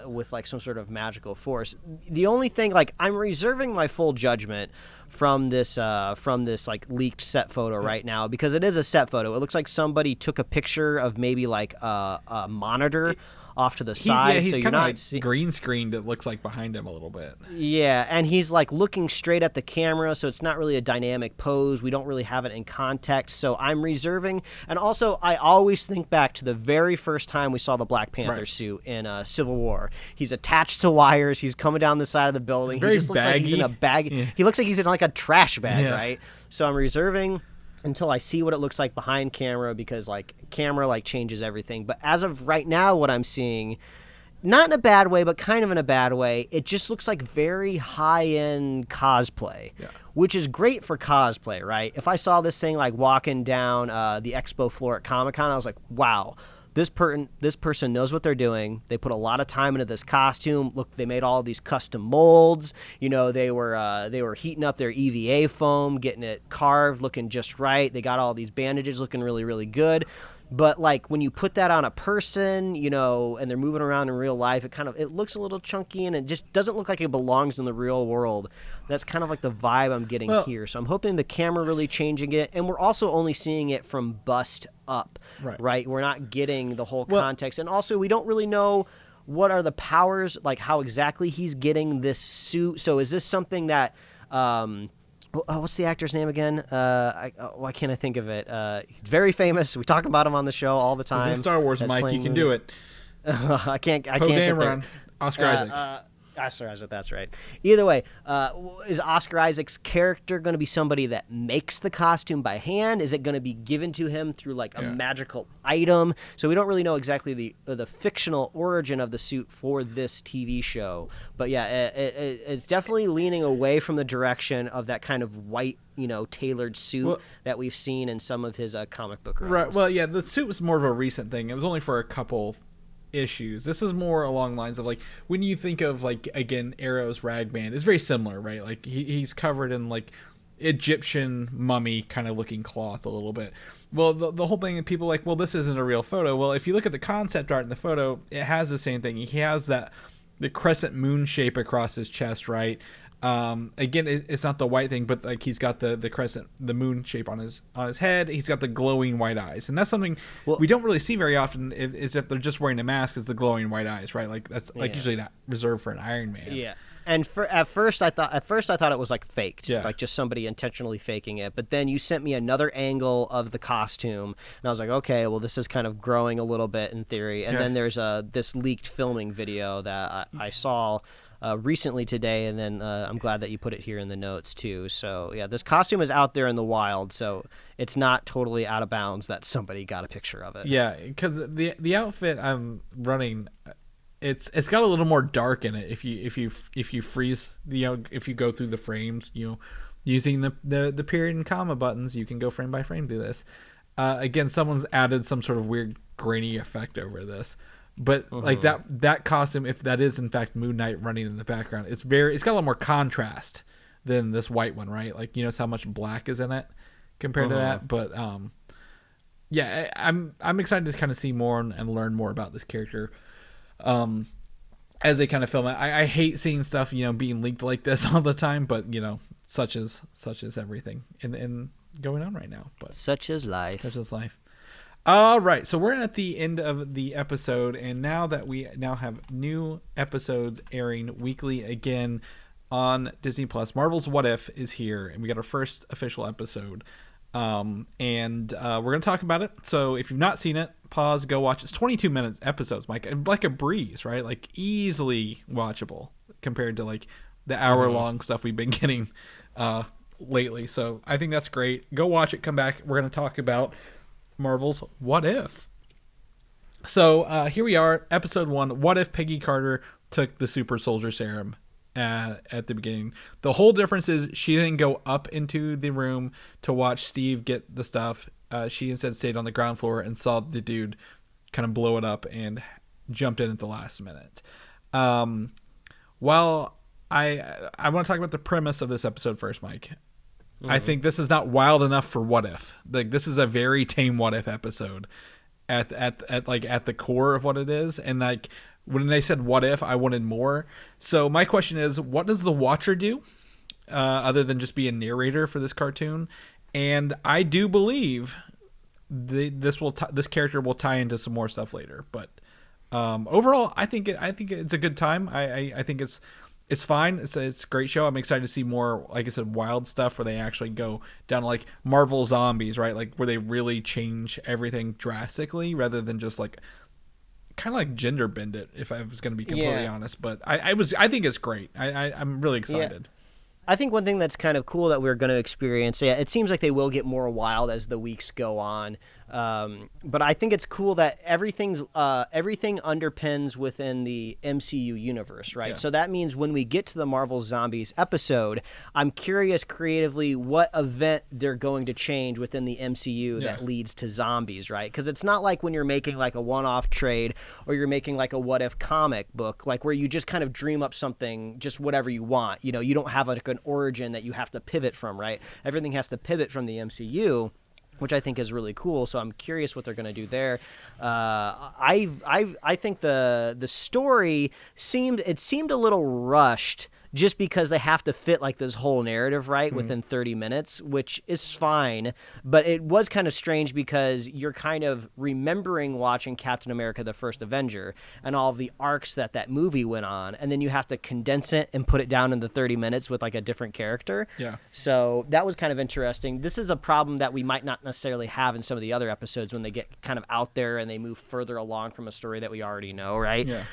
with like some sort of magical force. The only thing, like, I'm reserving my full judgment from this like leaked set photo right now, because it is a set photo. It looks like somebody took a picture of maybe like a monitor off to the side. He's so kind of like green screened. It looks like behind him a little bit. Yeah, and he's like looking straight at the camera, so it's not really a dynamic pose. We don't really have it in context, so I'm reserving. And also, I always think back to the very first time we saw the Black Panther suit in Civil War. He's attached to wires. He's coming down the side of the building. He just looks like he's in a bag. Yeah. He looks like he's in like a trash bag, right? So I'm reserving until I see what it looks like behind camera, because like camera like changes everything. But as of right now, what I'm seeing, not in a bad way, but kind of in a bad way, it just looks like very high-end cosplay, which is great for cosplay, right? If I saw this thing like walking down the expo floor at Comic-Con, I was like, wow, this person knows what they're doing. They put a lot of time into this costume. Look, they made all these custom molds. You know, they were heating up their EVA foam, getting it carved, looking just right. They got all these bandages looking really, really good. But like when you put that on a person, you know, and they're moving around in real life, it looks a little chunky, and it just doesn't look like it belongs in the real world. That's kind of like the vibe I'm getting here. So I'm hoping the camera really changing it, and we're also only seeing it from bust up, right? We're not getting the whole context, and also we don't really know what are the powers, like how exactly he's getting this suit. So is this something that what's the actor's name again? Why can't I think of it? He's very famous. We talk about him on the show all the time. He's in Star Wars, Mike. You can do it. I can't get there. Oscar Isaac. Oscar Isaac, that's right. Either way, is Oscar Isaac's character going to be somebody that makes the costume by hand? Is it going to be given to him through like a magical item? So we don't really know exactly the fictional origin of the suit for this TV show. But yeah, it's definitely leaning away from the direction of that kind of white, you know, tailored suit that we've seen in some of his comic book runs. Right. Well, yeah, the suit was more of a recent thing. It was only for a couple issues. This is more along lines of like when you think of like, again, Arrow's Ragman, it's very similar, right? Like he's covered in like Egyptian mummy kind of looking cloth a little bit. Well, the whole thing, and people are like, well, this isn't a real photo. Well, if you look at the concept art in the photo, it has the same thing. He has the crescent moon shape across his chest, right? Again, it's not the white thing, but like he's got the crescent, the moon shape on his head. He's got the glowing white eyes, and that's something we don't really see very often. Is if they're just wearing a mask, is the glowing white eyes, right? Like that's like usually not reserved for an Iron Man. Yeah. And at first I thought it was like faked, like just somebody intentionally faking it. But then you sent me another angle of the costume, and I was like, okay, well, this is kind of growing a little bit in theory. And then there's this leaked filming video that I saw recently today, and then I'm glad that you put it here in the notes too. So yeah, this costume is out there in the wild, so it's not totally out of bounds that somebody got a picture of it. Yeah, because the outfit I'm running, it's got a little more dark in it. If you freeze, if you go through the frames, using the period and comma buttons, you can go frame by frame through this. Again, someone's added some sort of weird grainy effect over this. But like that costume, if that is in fact Moon Knight running in the background, it's got a lot more contrast than this white one, right? Like, notice how much black is in it compared to that. But yeah, I'm excited to kind of see more and learn more about this character as they kind of film it. I hate seeing stuff being leaked like this all the time, but such is everything in going on right now. But such is life. Such is life. All right, so we're at the end of the episode, and now that we have new episodes airing weekly again on Disney Plus, Marvel's What If is here, and we got our first official episode, and we're going to talk about it. So if you've not seen it, pause, go watch. It's 22 minutes episodes, Mike, like a breeze, right? Like easily watchable compared to like the hour-long stuff we've been getting lately. So I think that's great. Go watch it, come back. We're going to talk about Marvel's What If. So here we are, episode 1. What if Peggy Carter took the super soldier serum at the beginning? The whole difference is she didn't go up into the room to watch Steve get the stuff. She instead stayed on the ground floor and saw the dude kind of blow it up and jumped in at the last minute. While I want to talk about the premise of this episode first, Mike. I think this is not wild enough for What If. Like, this is a very tame What If episode at the core of what it is. And like when they said What If, I wanted more. So my question is, what does the Watcher do other than just be a narrator for this cartoon? And I do believe this character will tie into some more stuff later. But overall, I think it's a good time. I think it's fine. It's a great show. I'm excited to see more, like I said, wild stuff where they actually go down to like Marvel Zombies, right? Like where they really change everything drastically rather than just like kind of like gender bend it, if I was going to be completely honest. But I think it's great. I'm really excited. Yeah. I think one thing that's kind of cool that we're going to experience, it seems like they will get more wild as the weeks go on. But I think it's cool that everything underpins within the MCU universe, right? Yeah. So that means when we get to the Marvel Zombies episode, I'm curious creatively what event they're going to change within the MCU that leads to zombies, right? Because it's not like when you're making like a one-off trade or you're making like a What If comic book, like where you just kind of dream up something, just whatever you want. You don't have like an origin that you have to pivot from, right? Everything has to pivot from the MCU, which I think is really cool. So I'm curious what they're going to do there. I think the story seemed a little rushed just because they have to fit like this whole narrative right within 30 minutes, which is fine. But it was kind of strange because you're kind of remembering watching Captain America: The First Avenger and all of the arcs that movie went on, and then you have to condense it and put it down into 30 minutes with like a different character. Yeah. So that was kind of interesting. This is a problem that we might not necessarily have in some of the other episodes when they get kind of out there and they move further along from a story that we already know, right? Yeah.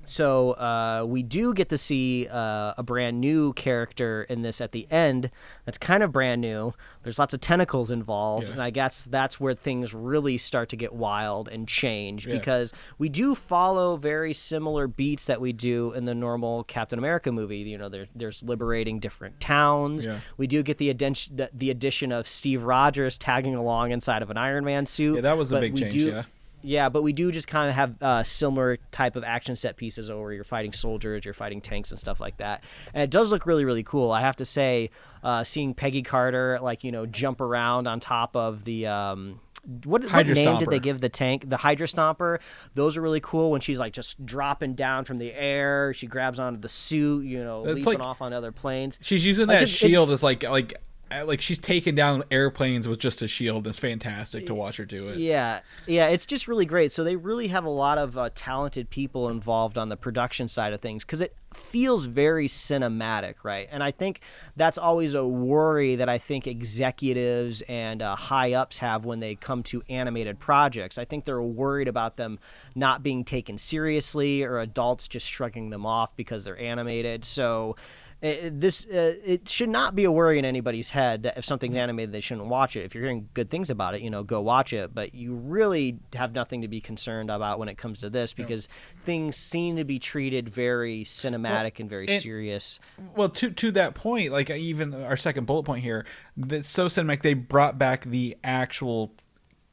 So we do get to see a brand new character in this at the end that's kind of brand new. There's lots of tentacles involved, and I guess that's where things really start to get wild and change because we do follow very similar beats that we do in the normal Captain America movie. There's liberating different towns. Yeah. We do get the addition of Steve Rogers tagging along inside of an Iron Man suit. Yeah, that was a big change, Yeah, but we do just kind of have similar type of action set pieces where you're fighting soldiers, you're fighting tanks and stuff like that. And it does look really, really cool. I have to say, seeing Peggy Carter, jump around on top of the... What name did they give the tank? The Hydra Stomper. Those are really cool when she's like just dropping down from the air. She grabs onto the suit, leaping off on other planes. She's using that shield as like like she's taken down airplanes with just a shield. It's fantastic to watch her do it. Yeah, it's just really great. So they really have a lot of talented people involved on the production side of things because it feels very cinematic, right? And I think that's always a worry that I think executives and high-ups have when they come to animated projects. I think they're worried about them not being taken seriously or adults just shrugging them off because they're animated. So it should not be a worry in anybody's head that if something's animated, they shouldn't watch it. If you're hearing good things about it, go watch it. But you really have nothing to be concerned about when it comes to this because things seem to be treated very cinematic and very serious. Well, to that point, like even our second bullet point here, that's so cinematic. They brought back the actual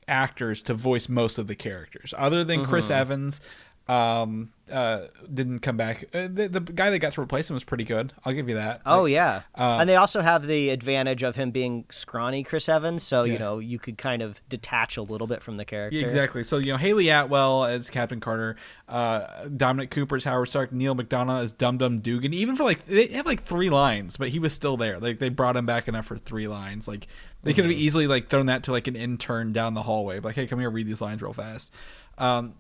actors to voice most of the characters, other than Chris Evans. Didn't come back. The guy that got to replace him was pretty good. I'll give you that. Oh, yeah. And they also have the advantage of him being scrawny Chris Evans, so, you could kind of detach a little bit from the character. Yeah, exactly. So, Haley Atwell as Captain Carter, Dominic Cooper as Howard Stark, Neil McDonough as Dum Dum Dugan. Even for, they have, 3 lines, but he was still there. Like, they brought him back enough for 3 lines. Like, they could have easily, thrown that to, an intern down the hallway. Like, hey, come here, read these lines real fast.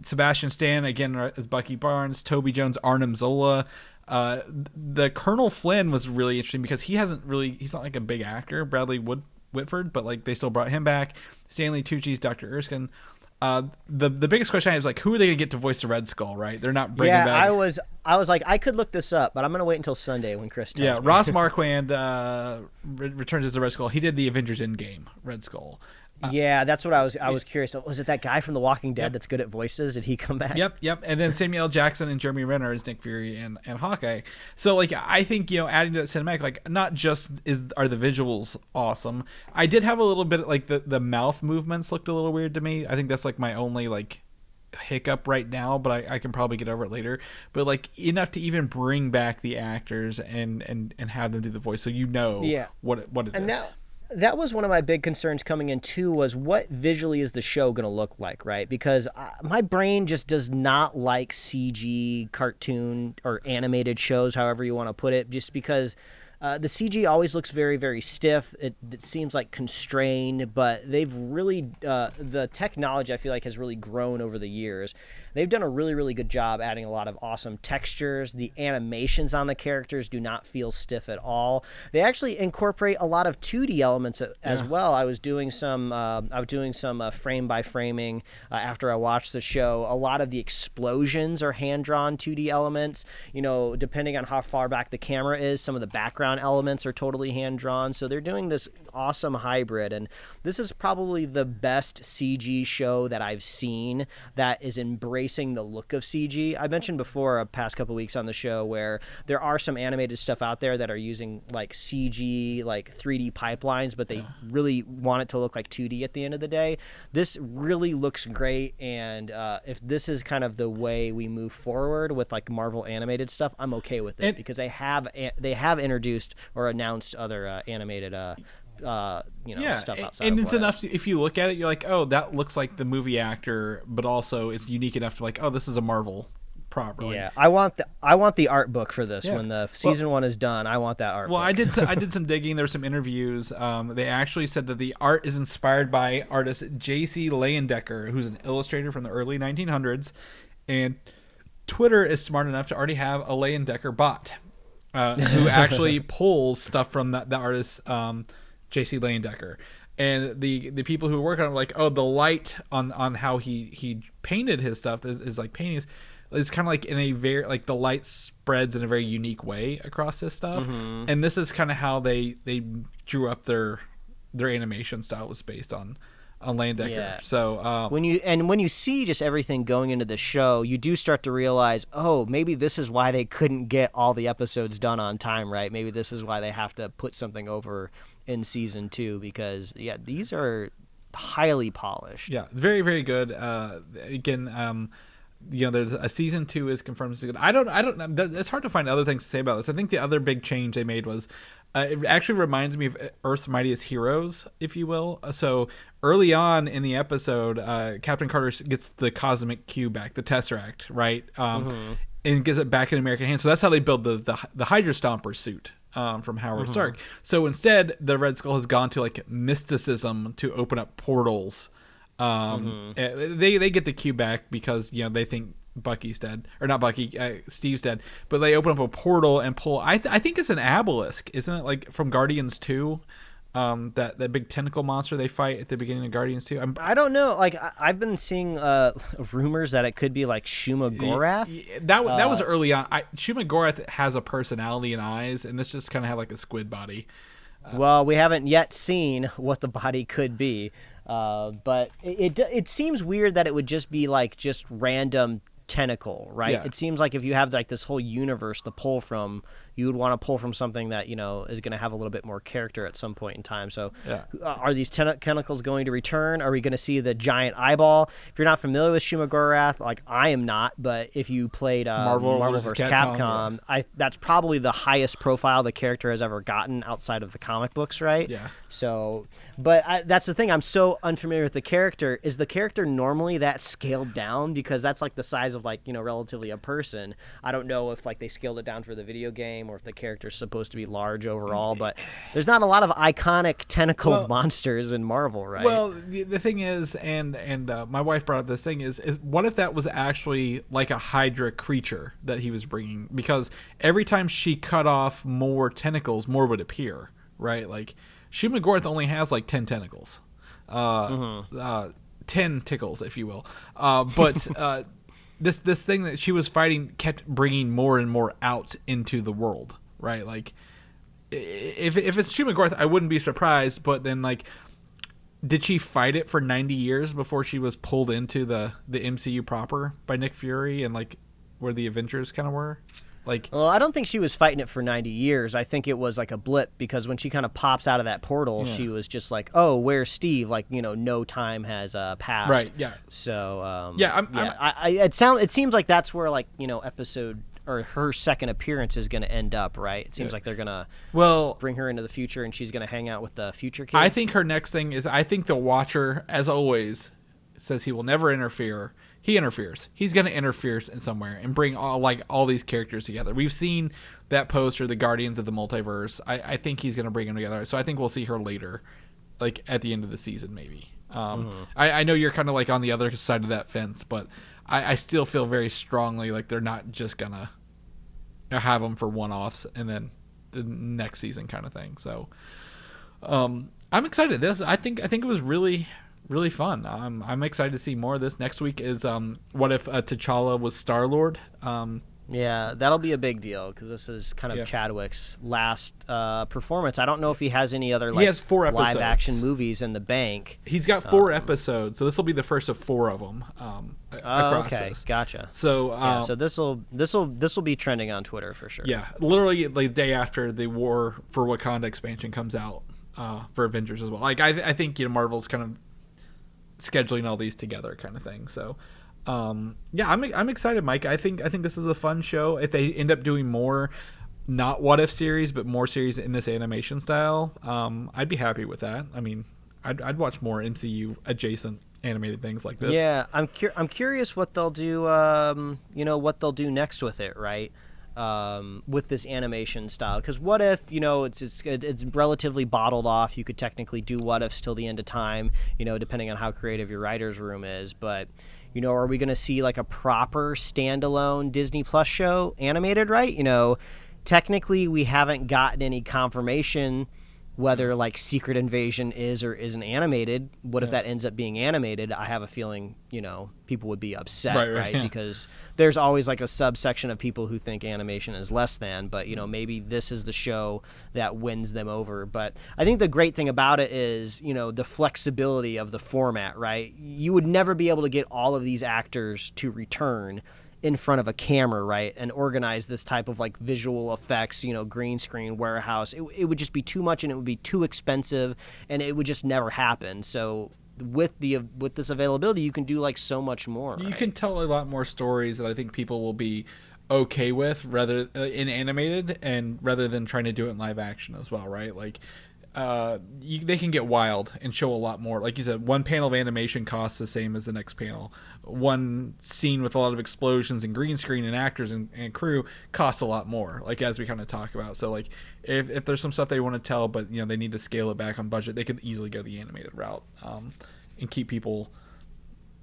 Sebastian Stan again as Bucky Barnes, Toby Jones, Arnim Zola. The Colonel Flynn was really interesting because he's not a big actor, Bradley Whitford, but they still brought him back. Stanley Tucci's Dr. Erskine. The biggest question I have is who are they gonna get to voice the Red Skull? Right, they're not bringing back. I was like, I could look this up, but I'm gonna wait until Sunday when Chris tells me. Ross Marquand returns as the Red Skull. He did the Avengers Endgame Red Skull. Yeah, that's what I was curious. Was it that guy from The Walking Dead that's good at voices? Did he come back? Yep. And then Samuel L. Jackson and Jeremy Renner as Nick Fury and Hawkeye. So I think adding to that cinematic, not just are the visuals awesome. I did have a little bit the mouth movements looked a little weird to me. I think that's my only hiccup right now, but I can probably get over it later. But enough to even bring back the actors and have them do the voice, so what it is. Now, that was one of my big concerns coming in too, was what visually is the show going to look like, right? Because my brain just does not like CG cartoon or animated shows, however you want to put it, just because the CG always looks very, very stiff. It seems constrained, but they've really, the technology I feel has really grown over the years. They've done a really, really good job adding a lot of awesome textures. The animations on the characters do not feel stiff at all. They actually incorporate a lot of 2D elements as well. I was doing some frame by framing after I watched the show. A lot of the explosions are hand-drawn 2D elements. Depending on how far back the camera is, some of the background elements are totally hand-drawn. So they're doing this awesome hybrid, and this is probably the best CG show that I've seen that is embracing the look of CG. I mentioned before, past couple weeks on the show, where there are some animated stuff out there that are using CG 3D pipelines, but they really want it to look like 2D at the end of the day. This really looks great, and if this is kind of the way we move forward with Marvel animated stuff, I'm okay with it, because they have introduced or announced other animated stuff outside. And it's enough if you look at it, you're like, oh, that looks like the movie actor, but also it's unique enough to oh, this is a Marvel properly. Yeah, I want the art book for this when the season 1 is done. I want that art. Well, book. I did some digging. There were some interviews. They actually said that the art is inspired by artist J.C. Leyendecker, who's an illustrator from the early 1900s, and Twitter is smart enough to already have a Leyendecker bot who actually pulls stuff from that artist. J.C. Leyendecker, and the people who work on it are the light on how he painted his stuff is paintings is kind of in a very the light spreads in a very unique way across this stuff, and this is kind of how they drew up their animation style was based on Leyendecker. Yeah. So when you see just everything going into the show, you do start to realize, oh, maybe this is why they couldn't get all the episodes done on time, right? Maybe this is why they have to put something over in season 2, because these are highly polished. Yeah, very, very good. Again, there's a season 2 is confirmed. I don't. It's hard to find other things to say about this. I think the other big change they made was it actually reminds me of Earth's Mightiest Heroes, if you will. So early on in the episode, Captain Carter gets the cosmic cube back, the Tesseract, right? And gets it back in American hands. So that's how they build the Hydra Stomper suit. from Howard Stark. So instead, the Red Skull has gone to like mysticism to open up portals. They get the cue back because they think Bucky's dead, or not Bucky, Steve's dead. But they open up a portal and pull. I think it's an obelisk, isn't it? Like from Guardians 2. That big tentacle monster they fight at the beginning of Guardians 2. I don't know. Like I've been seeing rumors that it could be like Shuma Gorath. That was early on. Shuma Gorath has a personality and eyes, and this just kind of had like a squid body. Well, we haven't yet seen what the body could be, but it seems weird that it would just be like just random tentacle, right? Yeah. It seems like if you have like this whole universe to pull from, you would want to pull from something that is going to have a little bit more character at some point in time. So are these tentacles going to return? Are we going to see the giant eyeball? If you're not familiar with Shuma Gorath, like I am not, but if you played Marvel vs. Capcom, that's probably the highest profile the character has ever gotten outside of the comic books, right? Yeah. So, but that's the thing. I'm so unfamiliar with the character. Is the character normally that scaled down? Because that's like the size of like, relatively a person. I don't know if like they scaled it down for the video game or if the character's supposed to be large overall, but there's not a lot of iconic tentacle monsters in Marvel, right? Well, the thing is, and my wife brought up this thing is what if that was actually like a Hydra creature that he was bringing? Because every time she cut off more tentacles, more would appear, right? Like Shuma Gorath only has like 10 tentacles, 10 tickles, if you will. But this thing that she was fighting kept bringing more and more out into the world, right? Like, if it's Shuma Gorath, I wouldn't be surprised. But then, like, did she fight it for 90 years before she was pulled into the MCU proper by Nick Fury and like where the Avengers kind of were? Like, well, I don't think she was fighting it for 90 years. I think it was like a blip because when she kind of pops out of that portal, she was just like, "Oh, where's Steve?" Like, no time has passed. Right. Yeah. So, it seems like that's where like episode or her second appearance is going to end up, right? It seems like they're going to bring her into the future and she's going to hang out with the future kids. I think her next thing is I think the Watcher, as always, says he will never interfere. He interferes. He's going to interfere in somewhere and bring all these characters together. We've seen that poster, the Guardians of the Multiverse. I think he's going to bring them together. So I think we'll see her later, like at the end of the season, maybe. I know you're kind of like on the other side of that fence, but I still feel very strongly like they're not just going to have them for one-offs and then the next season kind of thing. So I'm excited. I think it was really fun. I'm excited to see more of this. Next week is what if T'Challa was Star-Lord? Yeah, that'll be a big deal because this is kind of Chadwick's last performance. I don't know if he has any other he has 4 episodes. live-action movies in the bank. He's got 4 episodes, so this will be the first of 4 of them across this. Gotcha. So so this will be trending on Twitter for sure. Yeah, literally the day after the War for Wakanda expansion comes out for Avengers as well. Like I think Marvel's kind of scheduling all these together kind of thing. So I'm excited, Mike. I think this is a fun show. If they end up doing more not what if series but more series in this animation style, I'd be happy with that. I mean, I'd watch more MCU adjacent animated things like this. Yeah, I'm curious what they'll do what they'll do next with it, right? With this animation style, because what if it's relatively bottled off. You could technically do what ifs till the end of time, depending on how creative your writer's room is. But are we going to see like a proper standalone Disney Plus show animated, right? Technically we haven't gotten any confirmation whether like Secret Invasion is or isn't animated. What if that ends up being animated? I have a feeling, people would be upset, right? Yeah. Because there's always like a subsection of people who think animation is less than, but maybe this is the show that wins them over. But I think the great thing about it is, the flexibility of the format, right? You would never be able to get all of these actors to return in front of a camera, right, and organize this type of like visual effects, green screen warehouse. It would just be too much and it would be too expensive and it would just never happen. So with this availability, you can do like so much more. You can tell a lot more stories that I think people will be okay with rather in animated and rather than trying to do it in live action as well, right? Like they can get wild and show a lot more. Like you said, one panel of animation costs the same as the next panel. One scene with a lot of explosions and green screen and actors and crew costs a lot more, like as we kind of talk about. So like if there's some stuff they want to tell but they need to scale it back on budget, they could easily go the animated route and keep people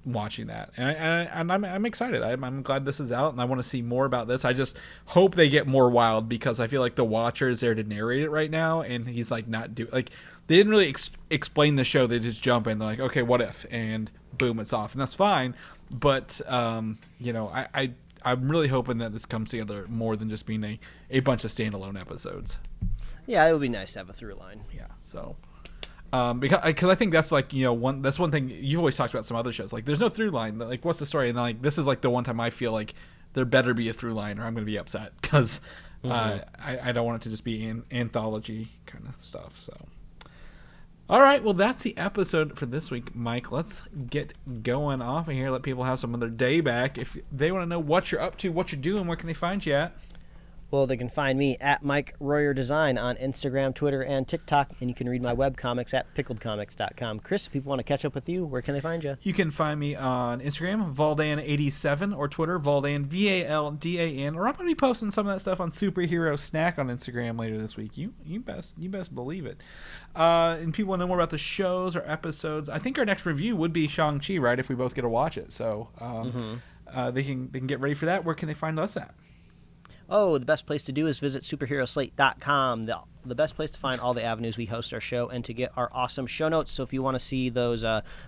watching that. And I'm excited. I'm glad this is out, and I want to see more about this. I just hope they get more wild, because I feel like the Watcher is there to narrate it right now, and he's like not do like they didn't really explain the show. They just jump in, they're like, okay, what if, and boom, it's off, and that's fine. But I'm really hoping that this comes together more than just being a bunch of standalone episodes. Yeah, it would be nice to have a through line. Yeah, so because I think that's like one thing you've always talked about some other shows, like there's no through line, like what's the story, and like this is like the one time I feel like there better be a through line or I'm gonna be upset, because I don't want it to just be an anthology kind of stuff. So all right, well, that's the episode for this week, Mike. Let's get going off of here, let people have some of their day back. If they want to know what you're up to, what you're doing, where can they find you at? Well, they can find me at Mike Royer Design on Instagram, Twitter, and TikTok, and you can read my webcomics at pickledcomics.com. Chris, if people want to catch up with you, where can they find you? You can find me on Instagram, Valdan87, or Twitter, Valdan, Valdan, or I'm going to be posting some of that stuff on Superhero Snack on Instagram later this week. You best believe it. And people want to know more about the shows or episodes. I think our next review would be Shang-Chi, right, if we both get to watch it. So they can get ready for that. Where can they find us at? Oh, the best place to do is visit superheroslate.com. The best place to find all the avenues we host our show and to get our awesome show notes. So if you want to see those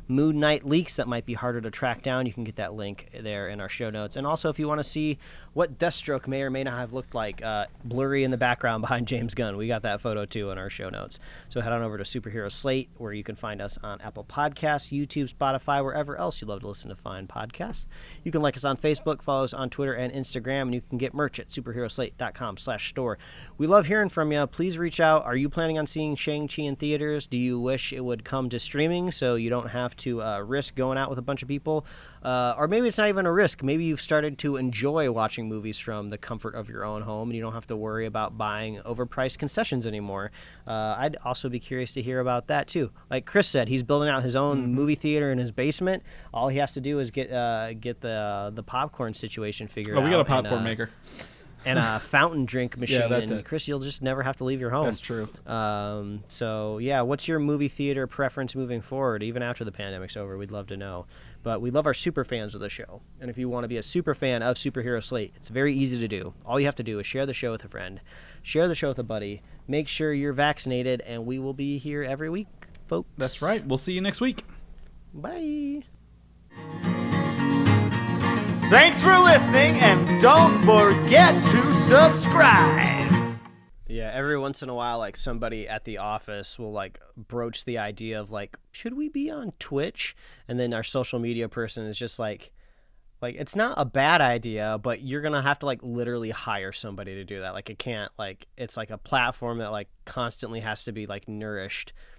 Moon Knight leaks that might be harder to track down, you can get that link there in our show notes. And also if you want to see what Deathstroke may or may not have looked like blurry in the background behind James Gunn, we got that photo too in our show notes. So head on over to Superhero Slate, where you can find us on Apple Podcasts, YouTube, Spotify, wherever else you love to listen to fine podcasts. You can like us on Facebook, follow us on Twitter and Instagram, and you can get merch at superheroslate.com/store. We love hearing from you. Please reach out. Are you planning on seeing Shang-Chi in theaters? Do you wish it would come to streaming so you don't have to risk going out with a bunch of people? Or maybe it's not even a risk. Maybe you've started to enjoy watching movies from the comfort of your own home, and you don't have to worry about buying overpriced concessions anymore. I'd also be curious to hear about that too. Like Chris said, he's building out his own movie theater in his basement. All he has to do is get the popcorn situation figured out. Oh, we got a popcorn maker. And a fountain drink machine. Yeah, that's and it. Chris, you'll just never have to leave your home. That's true. So, yeah, what's your movie theater preference moving forward, even after the pandemic's over? We'd love to know. But we love our super fans of the show. And if you want to be a super fan of Superhero Slate, it's very easy to do. All you have to do is share the show with a friend, share the show with a buddy, make sure you're vaccinated, and we will be here every week, folks. That's right. We'll see you next week. Bye. Thanks for listening, and don't forget to subscribe. Yeah, every once in a while, like, somebody at the office will, like, broach the idea of, like, should we be on Twitch? And then our social media person is just like, it's not a bad idea, but you're going to have to, like, literally hire somebody to do that. Like, it can't, like, it's like a platform that, like, constantly has to be, like, nourished.